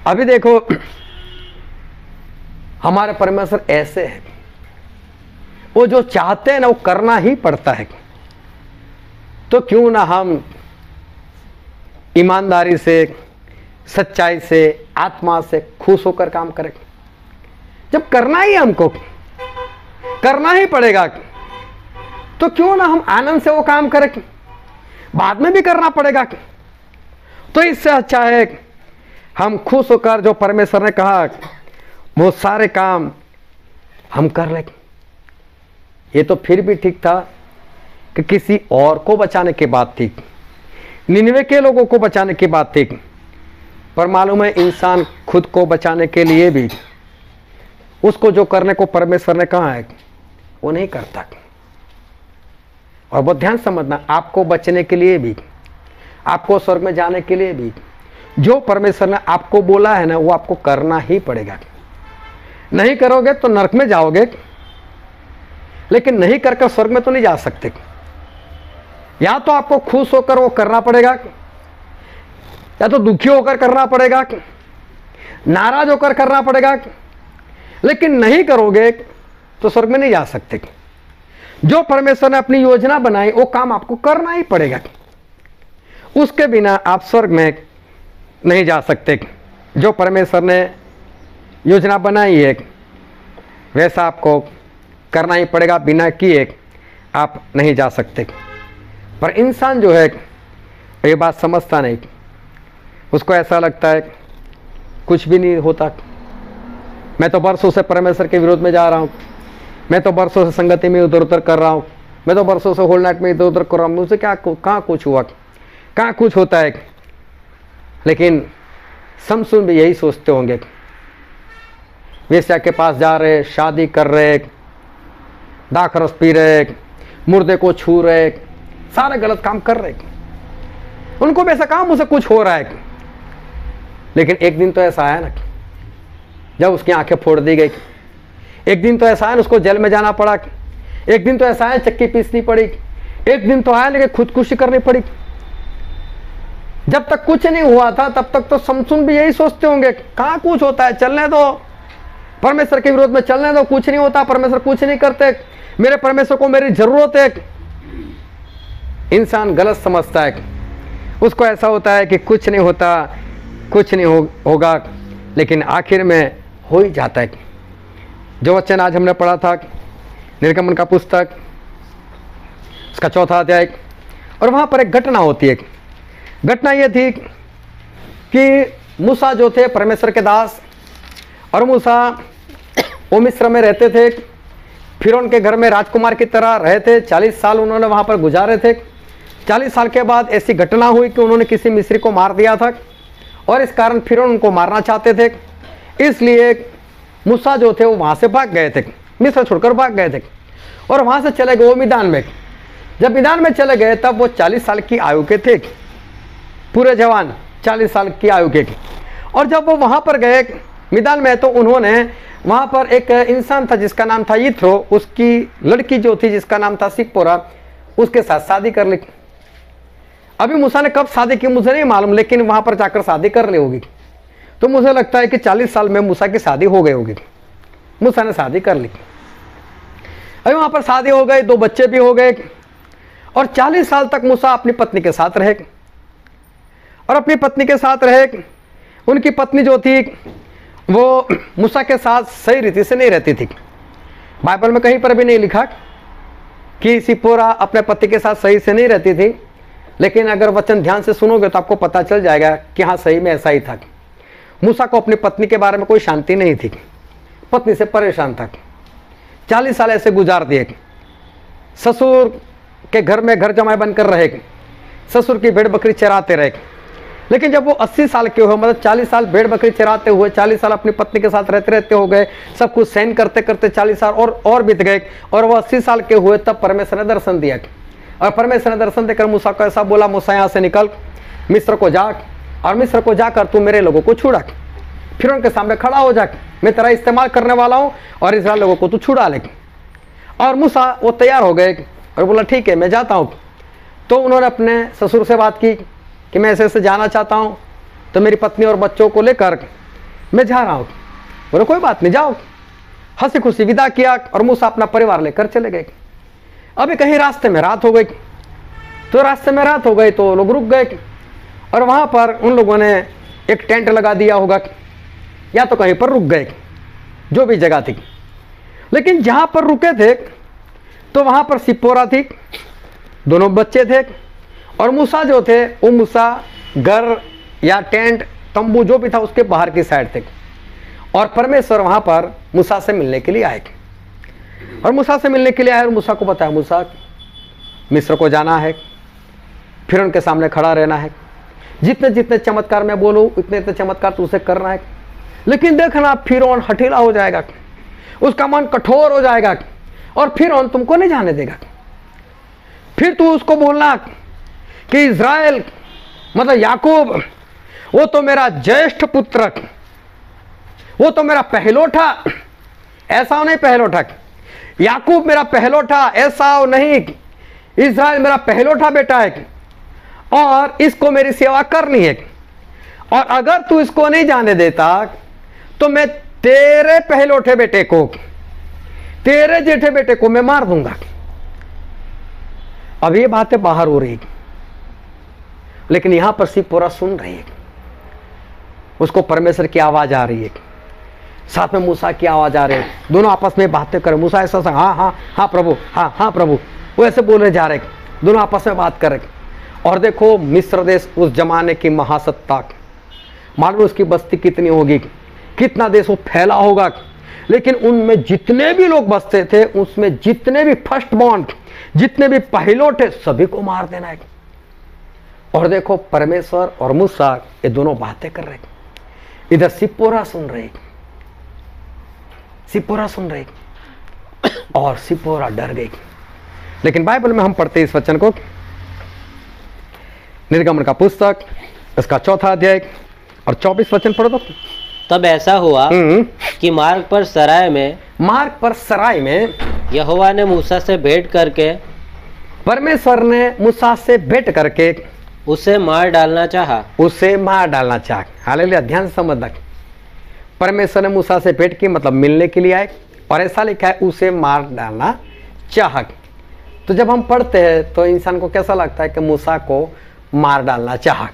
Speaker 1: अभी देखो हमारे परमेश्वर ऐसे है, वो जो चाहते हैं ना वो करना ही पड़ता है। तो क्यों ना हम ईमानदारी से, सच्चाई से, आत्मा से खुश होकर काम करें। जब करना ही हमको करना ही पड़ेगा, तो क्यों ना हम आनंद से वो काम करें, बाद में भी करना पड़ेगा। तो इससे अच्छा है हम खुश होकर जो परमेश्वर ने कहा वो सारे काम हम कर लें। ये तो फिर भी ठीक था कि किसी और को बचाने की बात थी, निन्वे के लोगों को बचाने की बात थी। पर मालूम है इंसान खुद को बचाने के लिए भी उसको जो करने को परमेश्वर ने कहा है वो नहीं करता। और बहुत ध्यान समझना, आपको बचने के लिए भी, आपको स्वर्ग में जाने के लिए भी जो परमेश्वर ने आपको बोला है ना वो आपको करना ही पड़ेगा। नहीं करोगे तो नरक में जाओगे, लेकिन नहीं करके स्वर्ग में तो नहीं जा सकते। या तो आपको खुश होकर वो करना पड़ेगा, या तो दुखी होकर करना पड़ेगा, नाराज होकर करना पड़ेगा। लेकिन नहीं करोगे तो स्वर्ग में नहीं जा सकते। जो परमेश्वर ने अपनी योजना बनाई वो काम आपको करना ही पड़ेगा, उसके बिना आप स्वर्ग में नहीं जा सकते। जो परमेश्वर ने योजना बनाई है वैसा आपको करना ही पड़ेगा, बिना किए आप नहीं जा सकते। पर इंसान जो है ये बात समझता नहीं, उसको ऐसा लगता है कुछ भी नहीं होता। मैं तो बरसों से परमेश्वर के विरोध में जा रहा हूँ, मैं तो बरसों से संगति में इधर उधर कर रहा हूँ, मैं तो बरसों से होल नाइट में इधर उधर कर रहा हूँ, मुझसे क्या कहाँ कुछ हुआ, कहाँ कुछ होता है। लेकिन समसुन भी यही सोचते होंगे, वेश्या के पास जा रहे, शादी कर रहे, दाखरस पी रहे, मुर्दे को छू रहे, सारे गलत काम कर रहे। उनको भी ऐसा काम मुझसे कुछ हो रहा है। लेकिन एक दिन तो ऐसा आया ना, जब उसकी आंखें फोड़ दी गई। एक दिन तो ऐसा है उसको जेल में जाना पड़ा, एक दिन तो ऐसा है चक्की पीसनी पड़ी, एक दिन तो आया लेकिन खुदकुशी करनी पड़ी। जब तक कुछ नहीं हुआ था तब तक तो समसुन भी यही सोचते होंगे कहां कुछ होता है, चलने दो, परमेश्वर के विरोध में चलने दो, कुछ नहीं होता, परमेश्वर कुछ नहीं करते, मेरे परमेश्वर को मेरी जरूरत है। इंसान गलत समझता है, उसको ऐसा होता है कि कुछ नहीं होता, कुछ नहीं होगा, लेकिन आखिर में हो ही जाता है। जो वचन आज हमने पढ़ा था निर्गमन का पुस्तक उसका 4वां अध्याय, और वहाँ पर एक घटना होती है। घटना ये थी कि मूसा जो थे परमेश्वर के दास, और मूसा वो मिस्र में रहते थे, फिर उनके घर में राजकुमार की तरह रहे थे। 40 साल उन्होंने वहाँ पर गुजारे थे। 40 साल के बाद ऐसी घटना हुई कि उन्होंने किसी मिस्री को मार दिया था, और इस कारण फिर उनको मारना चाहते थे। इसलिए मूसा जो थे वो वहाँ से भाग गए थे, मिस्र छोड़कर भाग गए थे, और वहाँ से चले गए वो मैदान में। जब मैदान में चले गए तब वो 40 साल की आयु के थे, पूरे जवान 40 साल की आयु के। और जब वो वहाँ पर गए मैदान में तो उन्होंने वहाँ पर एक इंसान था जिसका नाम था यित्रो, उसकी लड़की जो थी जिसका नाम था सिप्पोरा, उसके साथ शादी कर ली। अभी मूसा ने कब शादी की मुझे नहीं मालूम, लेकिन वहाँ पर जाकर शादी कर ली होगी। तो मुझे लगता है कि 40 साल में मूसा की शादी हो गई होगी, मूसा ने शादी कर ली। अभी वहाँ पर शादी हो गई, 2 बच्चे भी हो गए, और 40 साल तक मूसा अपनी पत्नी के साथ रहे, और अपनी पत्नी के साथ रहे। उनकी पत्नी जो थी वो मूसा के साथ सही रीति से नहीं रहती थी। बाइबल में कहीं पर भी नहीं लिखा कि सिप्पोरा अपने पति के साथ सही से नहीं रहती थी, लेकिन अगर वचन ध्यान से सुनोगे तो आपको पता चल जाएगा कि हाँ सही में ऐसा ही था। मूसा को अपनी पत्नी के बारे में कोई शांति नहीं थी, पत्नी से परेशान था। 40 साल ऐसे गुजार दिए, ससुर के घर में घर जमाई बनकर रहे, ससुर की भेड़ बकरी चराते रहे। लेकिन जब वो 80 साल के हुए, मतलब 40 साल भेड़ बकरी चराते हुए, 40 साल अपनी पत्नी के साथ रहते रहते हो गए, सब कुछ सहन करते करते 40 साल और बीत गए, और वो 80 साल के हुए तब परमेश्वर ने दर्शन दिया। और परमेश्वर ने दर्शन देकर मूसा को ऐसा बोला, मूसा यहाँ से निकल, मिस्र को जा, और मिस्र को जाकर तू मेरे लोगों को छुड़ा, फिर उनके सामने खड़ा हो जा, मैं तेरा इस्तेमाल करने वाला हूँ और इस्राएल लोगों को तू छुड़ा ले। और मूसा वो तैयार हो गए और बोला ठीक है मैं जाता हूँ। तो उन्होंने अपने ससुर से बात की कि मैं ऐसे ऐसे जाना चाहता हूँ, तो मेरी पत्नी और बच्चों को लेकर मैं जा रहा हूँ। बोले कोई बात नहीं जाओ, हंसी खुशी विदा किया, और मूसा अपना परिवार लेकर चले गए। अभी कहीं रास्ते में रात हो गई, तो रास्ते में रात हो गई तो लोग रुक गए, और वहाँ पर उन लोगों ने एक टेंट लगा दिया होगा, या तो कहीं पर रुक गए, जो भी जगह थी। लेकिन जहाँ पर रुके थे तो वहाँ पर सिप्पोरा थी, दोनों बच्चे थे, और मूसा जो थे वो मूसा घर या टेंट तंबू जो भी था उसके बाहर की साइड थे। और परमेश्वर वहाँ पर मूसा से मिलने के लिए आए, और मूसा से मिलने के लिए आए और मूसा को बताया मूसा मिस्र को जाना है, फिर उनके सामने खड़ा रहना है, जितने जितने चमत्कार मैं बोलूँ उतने इतने चमत्कार तो उसे करना है। लेकिन देखना फिरौन हठीला हो जाएगा, उसका मन कठोर हो जाएगा, और फिरौन तुमको नहीं जाने देगा। फिर तू उसको बोलना कि इज़राइल मतलब याकूब वो तो मेरा ज्येष्ठ पुत्र, वो तो मेरा पहलोठा, ऐसा नहीं पहलोठा, याकूब मेरा पहलोठा, ऐसा नहीं, इज़राइल मेरा पहलोठा बेटा है, और इसको मेरी सेवा करनी है। और अगर तू इसको नहीं जाने देता तो मैं तेरे पहलोठे बेटे को, तेरे जेठे बेटे को मैं मार दूंगा। अब ये बातें बाहर हो रही, लेकिन यहां पर सिप्पोरा सुन रही है, उसको परमेश्वर की आवाज आ रही है, साथ में मूसा की आवाज आ रही है, दोनों आपस में बातें कर। मूसा ऐसा हाँ हाँ हाँ प्रभु, हाँ हाँ प्रभु, वो ऐसे बोले जा रहे, दोनों आपस में बात कर रहे। और देखो मिस्र देश उस जमाने की महासत्ता, मालूम उसकी बस्ती कितनी होगी, कितना देश वो फैला होगा, लेकिन उनमें जितने भी लोग बसते थे उसमें जितने भी फर्स्ट बॉर्न, जितने भी पहलोठे, सभी को मार देना है। और देखो परमेश्वर और मूसा ये दोनों बातें कर रहे, इधर सिप्पोरा सुन रही, सिप्पोरा सुन रही, और सिप्पोरा डर गई। लेकिन बाइबल में हम पढ़ते इस वचन को, निर्गमन का पुस्तक इसका 4वां अध्याय और 24 वचन पढ़ो तो।
Speaker 2: तब ऐसा हुआ कि मार्ग पर सराय में यहोवा ने मूसा से भेंट करके
Speaker 1: परमेश्वर ने मूसा से भेंट करके
Speaker 2: उसे मार डालना चाहा।
Speaker 1: हालेलुया। ध्यान से समझना, परमेश्वर ने मूसा से भेंट की मतलब मिलने के लिए आए, और ऐसा लिखा है उसे मार डालना चाहा। तो जब हम पढ़ते हैं तो इंसान को कैसा लगता है कि मूसा को मार डालना चाहा,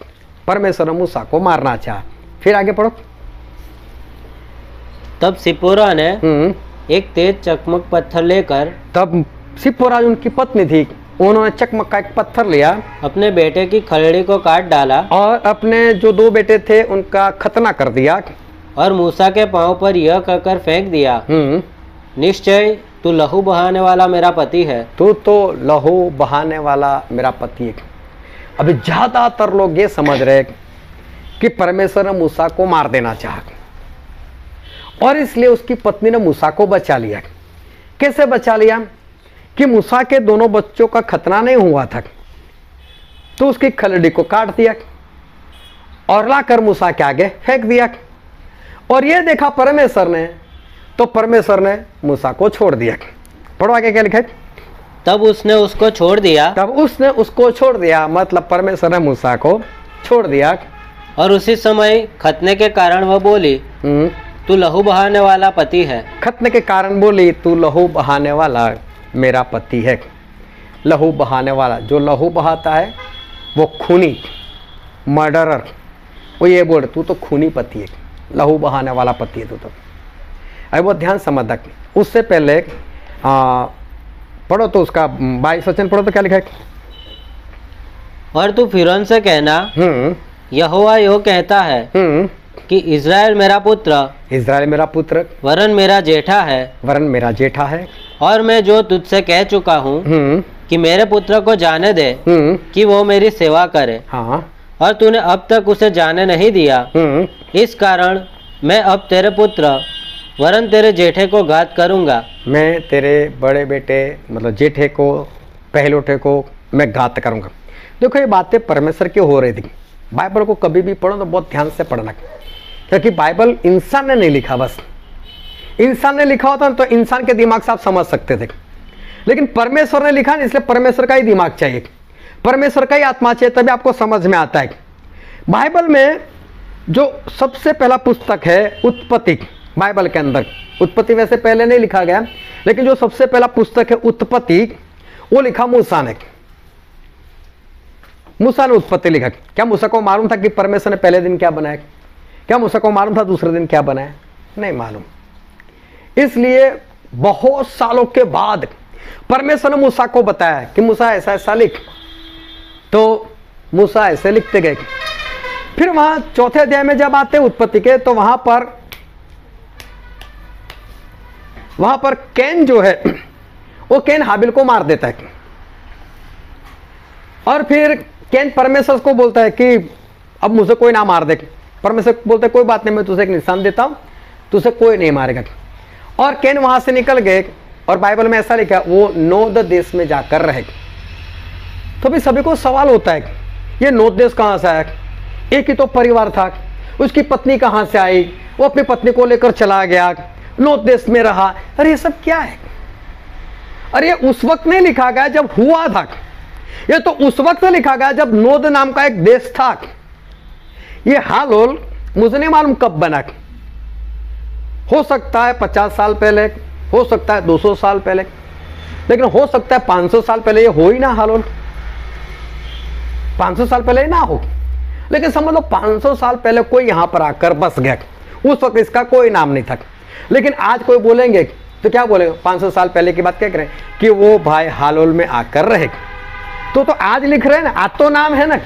Speaker 1: परमेश्वर ने मूसा को मारना चाहा। फिर आगे पढ़ो।
Speaker 2: तब सिप्पोरा ने एक तेज चकमक पत्थर लेकर,
Speaker 1: तब सिप्पोरा उनकी पत्नी थी, उन्होंने चकमक का एक पत्थर लिया,
Speaker 2: अपने बेटे की खलड़ी को काट डाला
Speaker 1: और अपने जो 2 बेटे थे उनका खतना कर दिया,
Speaker 2: और मूसा के पांव पर यह कहकर फेंक दिया, निश्चय तू लहू बहाने वाला मेरा पति है।
Speaker 1: तू तो लहू बहाने वाला मेरा पति है। अभी ज्यादातर लोग ये समझ रहे कि परमेश्वर ने मूसा को मार देना चाहा, और इसलिए उसकी पत्नी ने मूसा को बचा लिया। कैसे बचा लिया? कि मूसा के दोनों बच्चों का खतना नहीं हुआ था, तो उसकी खलड़ी को काट दिया और लाकर मूसा के आगे फेंक दिया, और यह देखा परमेश्वर ने, तो परमेश्वर ने मूसा को छोड़ दिया। पढ़ो आगे क्या लिखा है।
Speaker 2: तब उसने उसको छोड़ दिया, मतलब परमेश्वर ने मूसा को छोड़ दिया। और उसी समय खतने के कारण वह बोली, तू लहू बहाने वाला पति है।
Speaker 1: खतने के कारण बोली, तू लहू बहाने वाला मेरा पति है। लहू बहाने वाला, जो लहू बहाता है वो खूनी, मर्डरर, वो ये बोल तू तो खूनी पति है, लहू बहाने वाला पति है तू तो। अरे वो ध्यान समझ। उससे पहले पढ़ो तो उसका 22 वचन पढ़ो तो क्या लिखा है।
Speaker 2: और तू फिरौन से कहना, यहोवा यो कहता है कि इज़राइल मेरा पुत्र वरन मेरा जेठा है, और मैं जो तुझसे कह चुका हूँ कि मेरे पुत्र को जाने दे कि वो मेरी सेवा करे,
Speaker 1: हाँ,
Speaker 2: और तूने अब तक उसे जाने नहीं दिया, इस कारण मैं अब तेरे पुत्र वरन तेरे जेठे को घात करूंगा।
Speaker 1: मैं तेरे बड़े बेटे मतलब जेठे को, पहलोठे को मैं घात करूंगा। देखो ये बातें परमेश्वर की हो रही थी। बाइबल को कभी भी पढ़ो तो बहुत ध्यान से पढ़ना, क्योंकि बाइबल इंसान ने नहीं लिखा, बस इंसान ने लिखा होता तो इंसान के दिमाग से आप समझ सकते थे, लेकिन परमेश्वर ने लिखा, इसलिए परमेश्वर का ही दिमाग चाहिए, परमेश्वर का ही आत्मा चाहिए, तभी आपको समझ में आता है। बाइबल में जो सबसे पहला पुस्तक है उत्पत्ति, बाइबल के अंदर उत्पत्ति वैसे पहले नहीं लिखा गया, लेकिन जो सबसे पहला पुस्तक है उत्पत्ति वो लिखा मूसा ने। मूसा ने उत्पत्ति लिखा। क्या मूसा को मालूम था कि परमेश्वर ने पहले दिन क्या बनाया? क्या मूसा को मालूम था दूसरे दिन क्या बनाया? नहीं मालूम। इसलिए बहुत सालों के बाद परमेश्वर ने मूसा को बताया कि मूसा ऐसा ऐसा लिख, तो मूसा ऐसे लिखते गए। फिर वहां 4थे अध्याय में जब आते उत्पत्ति के, तो वहां पर कैन जो है वो कैन हाबिल को मार देता है, और फिर कैन परमेश्वर को बोलता है कि अब मुझे कोई ना मार दे। परमेश्वर बोलते कोई बात नहीं, मैं तुझे एक निशान देता हूं, तुझे कोई नहीं मारेगा। और कैन वहां से निकल गए, और बाइबल में ऐसा लिखा वो नोद देश में जाकर रहे। तो भी सभी को सवाल होता है ये नोद देश कहां से आया? एक ही तो परिवार था, उसकी पत्नी कहां से आई? वो अपनी पत्नी को लेकर चला गया, नोद देश में रहा। अरे ये सब क्या है? अरे उस वक्त नहीं लिखा गया जब हुआ था, ये तो उस वक्त लिखा गया जब नोद नाम का एक देश था। ये हालोल मुझे नहीं मालूम कब बना, हो सकता है 50 साल पहले, हो सकता है 200 साल पहले, लेकिन हो सकता है 500 साल पहले ये हो ही ना। हालोल 500 साल पहले ही ना हो, लेकिन समझ लो 500 साल पहले कोई यहां पर आकर बस गया। उस वक्त इसका कोई नाम नहीं था, लेकिन आज कोई बोलेंगे तो क्या बोलेंगे? 500 साल पहले की बात क्या करें कि वो भाई हालोल में आकर रहे। तो आज लिख रहे हैं ना, आज तो नाम है ना।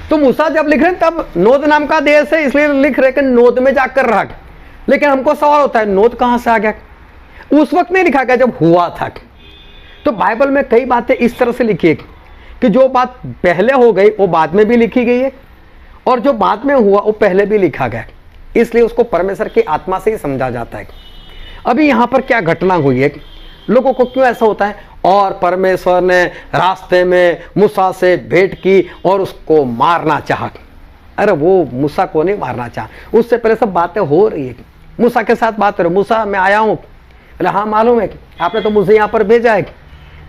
Speaker 1: तो मूसा जब लिख रहे हैं तब नोद नाम का देश है, इसलिए लिख रहे कि नोद में जाकर रहा। लेकिन हमको सवाल होता है नोद कहां से आ गया? उस वक्त नहीं लिखा गया जब हुआ था। तो बाइबल में कई बातें इस तरह से लिखी है कि जो बात पहले हो गई वो बाद में भी लिखी गई है, और जो बाद में हुआ वो पहले भी लिखा गया, इसलिए उसको परमेश्वर की आत्मा से ही समझा जाता है। अभी यहाँ पर क्या घटना हुई है, लोगों को क्यों ऐसा होता है? और परमेश्वर ने रास्ते में मूसा से भेंट की और उसको मारना चाहा। अरे वो मूसा को नहीं मारना चाहा, उससे पहले सब बातें हो रही है। मूसा के साथ बात करो, मूसा मैं आया हूँ। बोले हाँ मालूम है, आपने तो मुझे यहाँ पर भेजा है,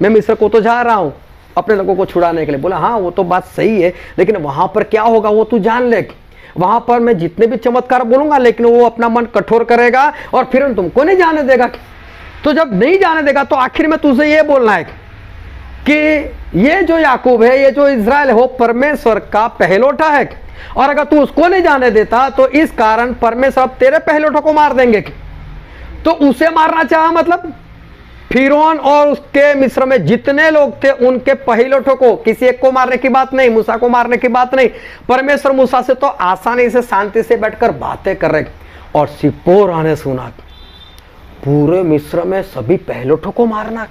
Speaker 1: मैं मिस्र को तो जा रहा हूँ अपने लोगों को छुड़ाने के लिए। बोला हाँ वो तो बात सही है, लेकिन वहां पर क्या होगा वो तू जान ले। वहां पर मैं जितने भी चमत्कार बोलूंगा, लेकिन वो अपना मन कठोर करेगा और फिर तुमको नहीं जाने देगा। तो जब नहीं जाने देगा तो आखिर में तुझे ये बोलना है कि ये जो याकूब है, ये जो इज़राइल है, वो परमेश्वर का पहलौठा है, और अगर तू उसको नहीं जाने देता तो इस कारण परमेश्वर अब तेरे पहलौठों को मार देंगे। तो उसे मारना चाहा, मतलब फिरौन और उसके मिस्र में जितने लोग थे उनके पहिलौठों को, किसी एक को मारने की बात नहीं, मूसा को मारने की बात नहीं। परमेश्वर मूसा से तो आसानी से शांति से बैठकर बातें कर रहे। और सिप्पोरा ने सुना पूरे मिस्र में सभी पहिलौठों को मारना,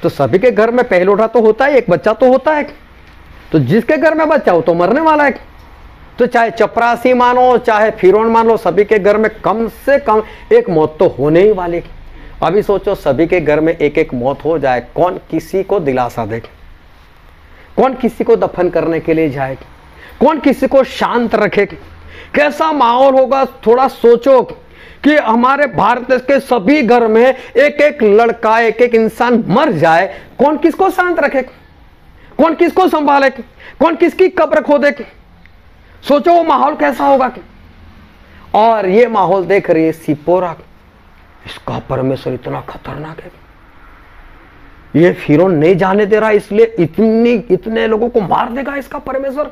Speaker 1: तो सभी के घर में पहिलौठा तो होता है, एक बच्चा तो होता है, तो जिसके घर में बच्चा हो तो मरने वाला है। तो चाहे चपरासी मानो चाहे फिरौन मान लो, सभी के घर में कम से कम एक मौत तो होने ही वाली। अभी सोचो सभी के घर में एक एक मौत हो जाए, कौन किसी को दिलासा दे, कौन किसी को दफन करने के लिए जाए, कौन किसी को शांत रखे, कैसा माहौल होगा। थोड़ा सोचो कि हमारे भारत देश के सभी घर में एक एक लड़का, एक एक इंसान मर जाए, कौन किसको शांत रखे, कौन किसको संभाले, कौन किसकी कब्र खोदे। सोचो वो माहौल कैसा होगा। और ये माहौल देख रही है सिप्पोरा, इसका परमेश्वर इतना खतरनाक है, ये फिरौन नहीं जाने दे रहा, इसलिए इतने लोगों को मार देगा इसका परमेश्वर।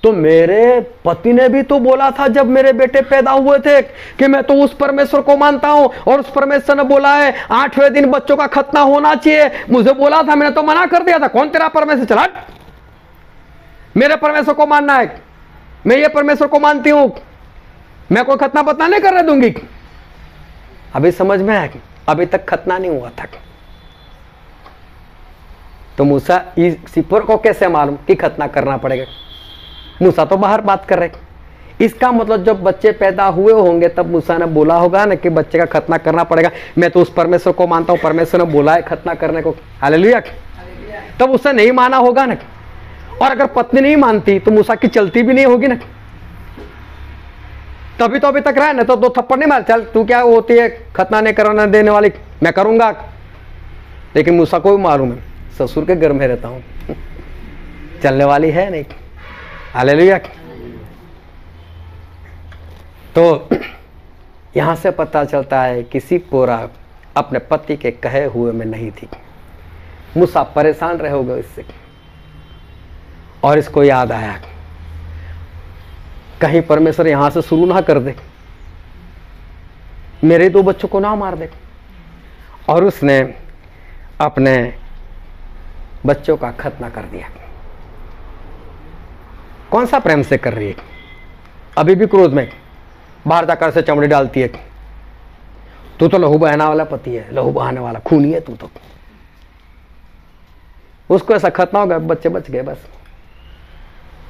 Speaker 1: तो मेरे पति ने भी तो बोला था जब मेरे बेटे पैदा हुए थे कि मैं तो उस परमेश्वर को मानता हूं, और उस परमेश्वर ने बोला है 8वें दिन बच्चों का खतना होना चाहिए। मुझे बोला था, मैंने तो मना कर दिया था। कौन तेरा परमेश्वर? चला, मेरे परमेश्वर को मानना है, मैं ये परमेश्वर को मानती हूं, मैं कोई खतना पतना नहीं करने दूंगी। अभी समझ में आया कि अभी तक खतना नहीं हुआ था। तो मूसा सिप्पोरा को कैसे मालूम कि खतना करना पड़ेगा? मूसा तो बाहर बात कर रहे। इसका मतलब जब बच्चे पैदा हुए होंगे तब मूसा ने बोला होगा ना कि बच्चे का खतना करना पड़ेगा, मैं तो उस परमेश्वर को मानता हूं, परमेश्वर ने बोला है खतना करने को। हालेलुया। तब उसने नहीं माना होगा ना। और अगर पत्नी नहीं मानती तो मूसा की चलती भी नहीं होगी ना, तभी तो अभी तक रहा है ना। तो 2 थप्पड़ नहीं मार, चल तू क्या होती है खतना नहीं कराने देने वाली, मैं करूंगा। लेकिन मूसा को भी मालूम है ससुर के घर में रहता हूं, चलने वाली है नहीं। हालेलुया। तो यहां से पता चलता है कि सिप्पोरा अपने पति के कहे हुए में नहीं थी। मूसा परेशान रहे होगा इससे, और इसको याद आया कहीं परमेश्वर यहां से शुरू ना कर दे, मेरे 2 बच्चों को ना मार दे। और उसने अपने बच्चों का खतना कर दिया। कौन सा प्रेम से कर रही है? अभी भी क्रोध में बाहर जाकर से चमड़ी डालती है, तू तो लहू बहाने वाला पति है, लहू बहाने वाला खूनी है तू तो। उसको ऐसा खतना हो गया, बच्चे बच गए बस।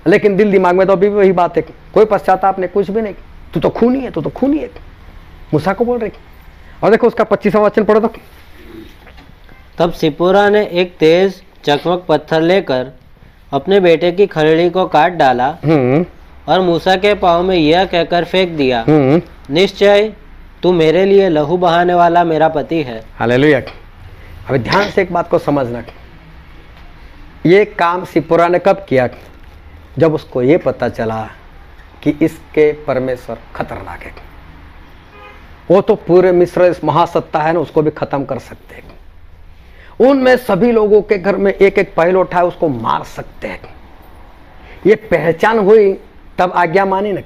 Speaker 1: लेकिन दिल दिमाग में तो अभी भी वही बात है, कोई पश्चाताप नहीं, कुछ भी नहीं, तू तो खूनी है, तू तो खूनी है, मूसा को बोल रही। और देखो उसका 25वां वचन पढ़ो तो।
Speaker 2: तब सिप्पोरा ने एक तेज चकमक पत्थर लेकर अपने बेटे की खलड़ी को काट डाला और मूसा के पाँव में यह कहकर फेंक दिया, निश्चय तू मेरे लिए लहू बहाने वाला मेरा पति है।
Speaker 1: हालेलुया। अभी ध्यान से एक बात को समझना, ये काम सिप्पोरा ने कब किया? जब उसको ये पता चला कि इसके परमेश्वर खतरनाक है, वो तो पूरे मिस्र महासत्ता है ना, उसको भी खत्म कर सकते हैं। उनमें सभी लोगों के घर में एक एक पहिलौठा है, उसको मार सकते हैं। ये पहचान हुई तब आज्ञा मानी ना।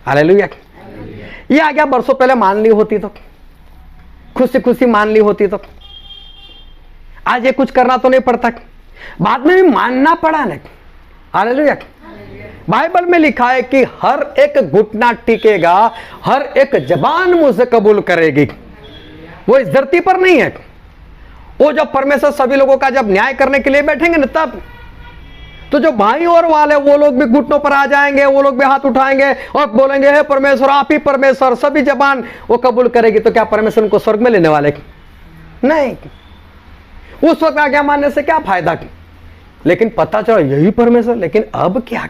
Speaker 1: हालेलुया। ये आज्ञा बरसों पहले मान ली होती तो, खुशी खुशी मान ली होती तो आज ये कुछ करना तो नहीं पड़ता, बाद में भी मानना पड़ा ना। हालेलुया। बाइबल में लिखा है कि हर एक घुटना टिकेगा, हर एक जबान मुझे कबूल करेगी। वो इस धरती पर नहीं है, वो जब परमेश्वर सभी लोगों का जब न्याय करने के लिए बैठेंगे ना, तब तो जो भाई और वाले वो लोग भी घुटनों पर आ जाएंगे, वो लोग भी हाथ उठाएंगे और बोलेंगे हे परमेश्वर आप ही परमेश्वर, सभी जबान वो कबूल करेगी। तो क्या परमेश्वर उनको स्वर्ग में लेने वाले? नहीं। उस वक्त आज्ञा मानने से क्या फायदा? लेकिन पता चला यही परमेश्वर। लेकिन अब क्या?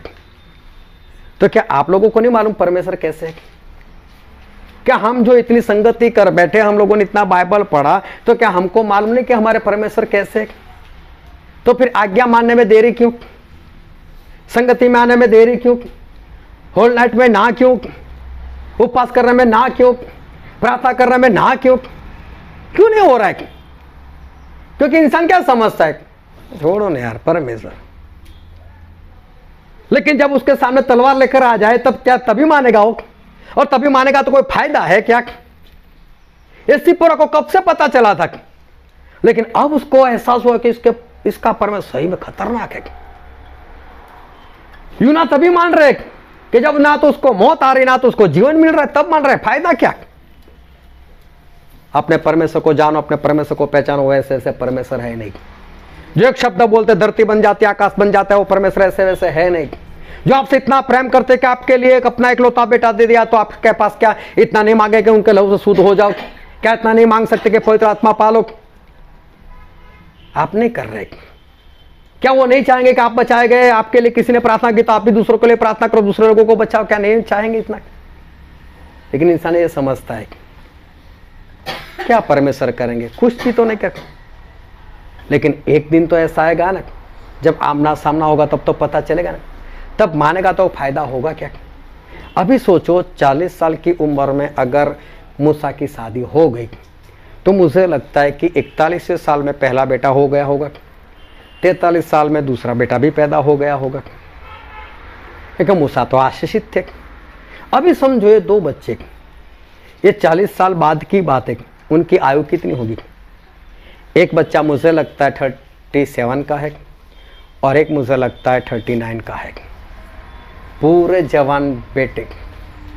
Speaker 1: तो क्या आप लोगों को नहीं मालूम परमेश्वर कैसे है? क्या हम जो इतनी संगति कर बैठे, हम लोगों ने इतना बाइबल पढ़ा, तो क्या हमको मालूम नहीं कि हमारे परमेश्वर कैसे? तो फिर आज्ञा मानने में देरी क्यों? संगति में आने में देरी क्यों? होल नाइट में ना क्यों? उपवास करने में ना क्यों? प्रार्थना करने में ना क्यों? क्यों नहीं हो रहा है? क्योंकि इंसान क्या समझता है, छोड़ो ना यार परमेश्वर। लेकिन जब उसके सामने तलवार लेकर आ जाए तब क्या तभी मानेगा वो? और तभी मानेगा तो कोई फायदा है क्या? ये सिप्पोरा को कब से पता चला था, लेकिन अब उसको एहसास हुआ कि इसका परमेश्वर सही में खतरनाक है। यूना तभी मान रहे कि जब ना तो उसको मौत आ रही ना तो उसको जीवन मिल रहा है, तब मान रहे फायदा क्या? अपने परमेश्वर को जानो, अपने परमेश्वर को पहचानो, वैसे ऐसे परमेश्वर है नहीं। जो एक शब्द बोलते धरती बन जाती है, आकाश बन जाता है, वो परमेश्वर ऐसे वैसे है नहीं। जो आपसे इतना प्रेम करते कि आपके लिए एक अपना इकलौता बेटा दे दिया, तो आपके पास क्या इतना नहीं मांगे कि उनके लहू से शुद्ध हो जाओ? क्या इतना नहीं मांग सकते कि पवित्र आत्मा पालो? आप नहीं कर रहे। क्या वो नहीं चाहेंगे कि आप बचाए गए? आपके लिए किसी ने प्रार्थना की तो आप भी दूसरों के लिए प्रार्थना करो, दूसरे लोगों को बचाओ। क्या नहीं चाहेंगे इतना? लेकिन इंसान ये समझता है क्या परमेश्वर करेंगे, कुछ भी तो नहीं कर। लेकिन एक दिन तो ऐसा आएगा ना, जब आमना सामना होगा तब तो पता चलेगा ना, तब मानेगा तो फायदा होगा क्या? अभी सोचो 40 साल की उम्र में अगर मूसा की शादी हो गई तो मुझे लगता है कि 41 साल में पहला बेटा हो गया होगा, 43 साल में दूसरा बेटा भी पैदा हो गया होगा। क्योंकि मूसा तो आशीषित थे। अभी समझो ये दो बच्चे, ये 40 साल बाद की बात है, उनकी आयु कितनी होगी? एक बच्चा मुझे लगता है 37 का है और एक मुझे लगता है 39 का है। पूरे जवान बेटे।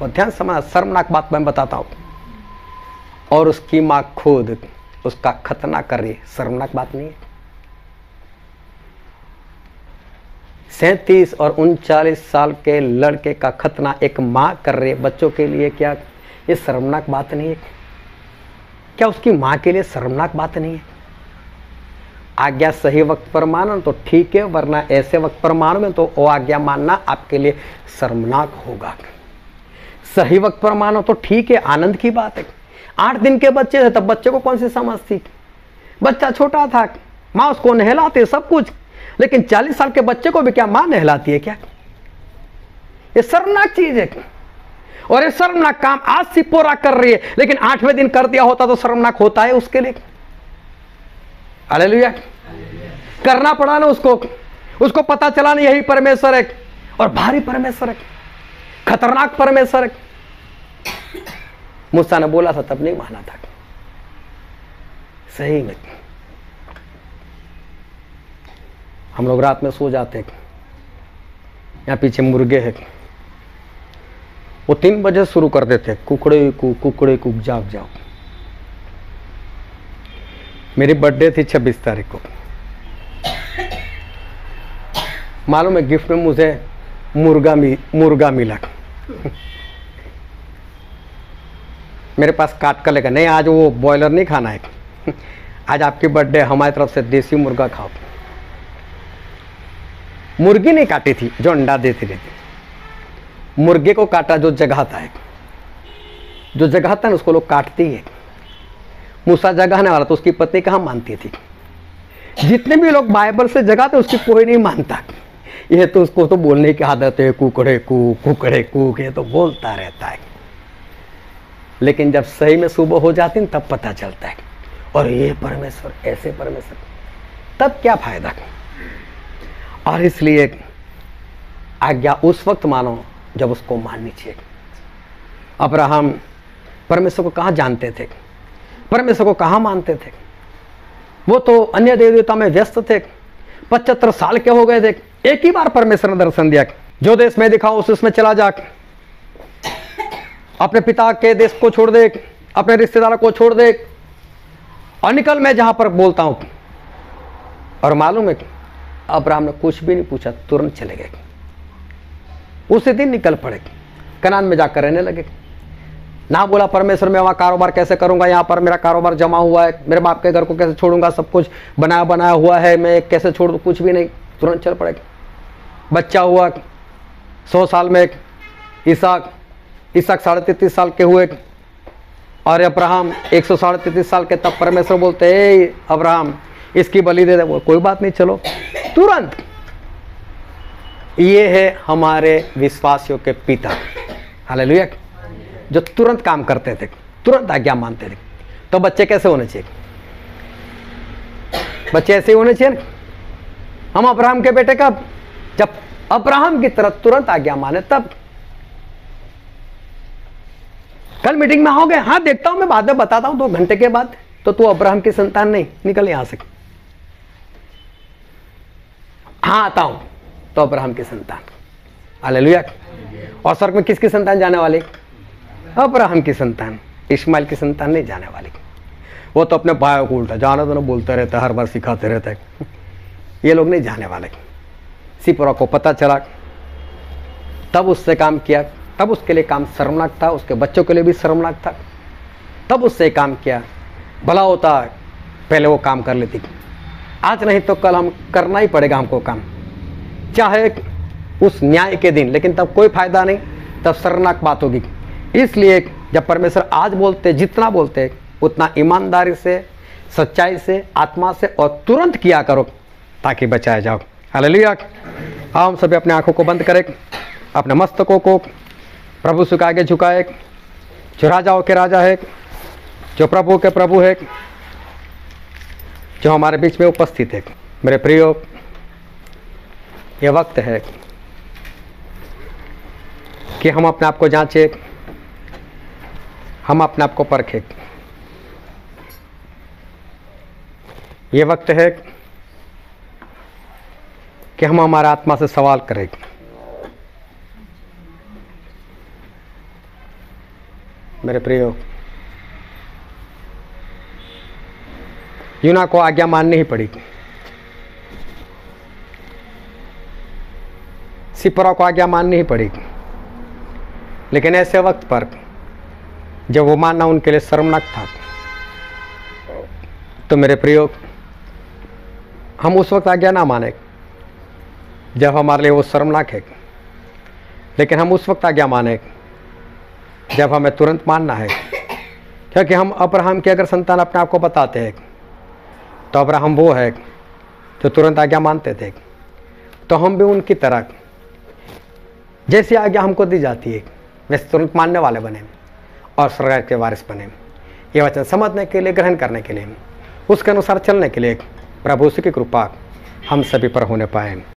Speaker 1: और ध्यान समझ, शर्मनाक बात मैं बताता हूँ। और उसकी माँ खुद उसका खतना कर रही है। शर्मनाक बात नहीं है? 37 और 39 साल के लड़के का खतना एक माँ कर रही है बच्चों के लिए। क्या ये शर्मनाक बात नहीं है? क्या उसकी माँ के लिए शर्मनाक बात नहीं है? आज्ञा सही वक्त पर मानो तो ठीक है, वरना ऐसे वक्त पर मानोगे तो वो आज्ञा मानना आपके लिए शर्मनाक होगा। सही वक्त पर मानो तो ठीक है, आनंद की बात है। 8 दिन के बच्चे थे तब बच्चे को कौन सी समझ थी? बच्चा छोटा था, माँ उसको नहलाती सब कुछ। लेकिन 40 साल के बच्चे को भी क्या माँ नहलाती है क्या? ये शर्मनाक चीज है। और ये शर्मनाक काम आज सिप्पोरा कर रही है, लेकिन 8वें दिन कर दिया होता तो शर्मनाक होता है उसके लिए। हालेलुया। करना पड़ा ना उसको पता चला ना यही परमेश्वर है, और भारी परमेश्वर है, खतरनाक परमेश्वर है। मूसा ने बोला था तब नहीं माना था। सही में हम लोग रात में सो जाते हैं, यहाँ पीछे मुर्गे हैं, वो 3 बजे शुरू कर देते, कुकड़े कुक जाग जाओ। मेरी बर्थडे थी 26 तारीख को। मालूम है गिफ्ट में मुझे मुर्गा मिला। मेरे पास काट कर लेगा, नहीं आज वो बॉयलर नहीं खाना है, आज आपकी बर्थडे, हमारी तरफ से देसी मुर्गा खाओ। मुर्गी नहीं काटी थी जो अंडा देती रहती, मुर्गे को काटा जो जगाता है। जो जगाता है उसको लोग काटती है। मूसा जगाने वाला तो उसकी पत्नी कहाँ मानती थी। जितने भी लोग बाइबल से जगाते उसकी कोई नहीं मानता। ये तो उसको तो बोलने की आदत है, कुकड़े कूक, ये तो बोलता रहता है। लेकिन जब सही में सुबह हो जाती है तब पता चलता है, और ये परमेश्वर ऐसे परमेश्वर, तब क्या फायदा। और इसलिए आज्ञा उस वक्त मानो जब उसको माननी चाहिए। अब्राहम परमेश्वर को कहाँ जानते थे, परमेश्वर को कहाँ मानते थे? वो तो अन्य देवता में व्यस्त थे। 75 साल के हो गए थे। एक ही बार परमेश्वर ने दर्शन दिया, जो देश में दिखाओ उसमें चला जा, अपने पिता के देश को छोड़ दे, अपने रिश्तेदारों को छोड़ दे और निकल, मैं जहां पर बोलता हूं। और मालूम है कि अब्राहम ने कुछ भी नहीं पूछा, तुरंत चले गए। उसी दिन निकल पड़े, कनान में जाकर रहने लगे। ना बोला परमेश्वर मैं वहाँ कारोबार कैसे करूंगा, यहाँ पर मेरा कारोबार जमा हुआ है, मेरे बाप के घर को कैसे छोड़ूंगा, सब कुछ बनाया हुआ है, मैं कैसे छोड़ दूँ, कुछ भी नहीं, तुरंत चल पड़े। बच्चा हुआ 100 साल में, इसहाक 33 साल के हुए, और अब्राहम 133 साल के, तब परमेश्वर बोलते हे अब्राहम इसकी बलि दे दे। वो कोई बात नहीं, चलो तुरंत। ये है हमारे विश्वासियों के पिता, हालेलुया, जो तुरंत काम करते थे, तुरंत आज्ञा मानते थे। तो बच्चे कैसे होने चाहिए? बच्चे ऐसे ही होने चाहिए। हम अब्राहम के बेटे कब? जब अब्राहम की तरह तुरंत आज्ञा माने तब। कल मीटिंग में आओगे? हाँ देखता हूं, मैं बाद में बताता हूं 2 घंटे के बाद। तो तू अब्राहम की संतान नहीं, निकल यहां से। हाँ आता हूं, तो अब्राहम की संतान, हालेलुया। और स्वर्ग में किसकी संतान जाने वाली? अब्राहम की संतान, इस्माइल की संतान नहीं जाने वाली। वो तो अपने भाइयों को उल्टा जाना तो बोलते रहते, हर बार सिखाते रहते हैं। ये लोग नहीं जाने वाले। सिपोरा को पता चला, तब उससे काम किया, तब उसके लिए काम शर्मनाक था, उसके बच्चों के लिए भी शर्मनाक था, तब उससे काम किया। भला होता पहले वो काम कर लेती, आज नहीं तो कल हम करना ही पड़ेगा हमको काम, चाहे उस न्याय के दिन, लेकिन तब कोई फायदा नहीं, तब शर्मनाक बात होगी। इसलिए जब परमेश्वर आज बोलते, जितना बोलते उतना ईमानदारी से, सच्चाई से, आत्मा से और तुरंत किया करो ताकि बचाए जाओ। हालेलुया। हम सभी अपने आंखों को बंद करें, अपने मस्तकों को प्रभु से आगे झुकाए, जो राजाओं के राजा है, जो प्रभु के प्रभु है, जो हमारे बीच में उपस्थित है। मेरे प्रियो, यह वक्त है कि हम अपने आप को जांचें, हम अपने आप को परखें। यह वक्त है कि हम हमारे आत्मा से सवाल करें, मेरे प्रियो, यूना को आज्ञा माननी ही पड़ी, सिपरा को आज्ञा माननी ही पड़ी, लेकिन ऐसे वक्त पर जब वो मानना उनके लिए शर्मनाक था, तो मेरे प्रियो, हम उस वक्त आज्ञा ना माने जब हमारे लिए वो शर्मनाक है, लेकिन हम उस वक्त आज्ञा माने जब हमें तुरंत मानना है। क्योंकि हम अब्राहम की अगर संतान अपने आप को बताते हैं, तो अब्राहम वो है जो तुरंत आज्ञा मानते थे। तो हम भी उनकी तरह जैसी आज्ञा हमको दी जाती है वैसे तुरंत मानने वाले बने और स्वर्ग के वारिस बने। ये वचन समझने के लिए, ग्रहण करने के लिए, उसके अनुसार चलने के लिए प्रभु की कृपा हम सभी पर होने पाए।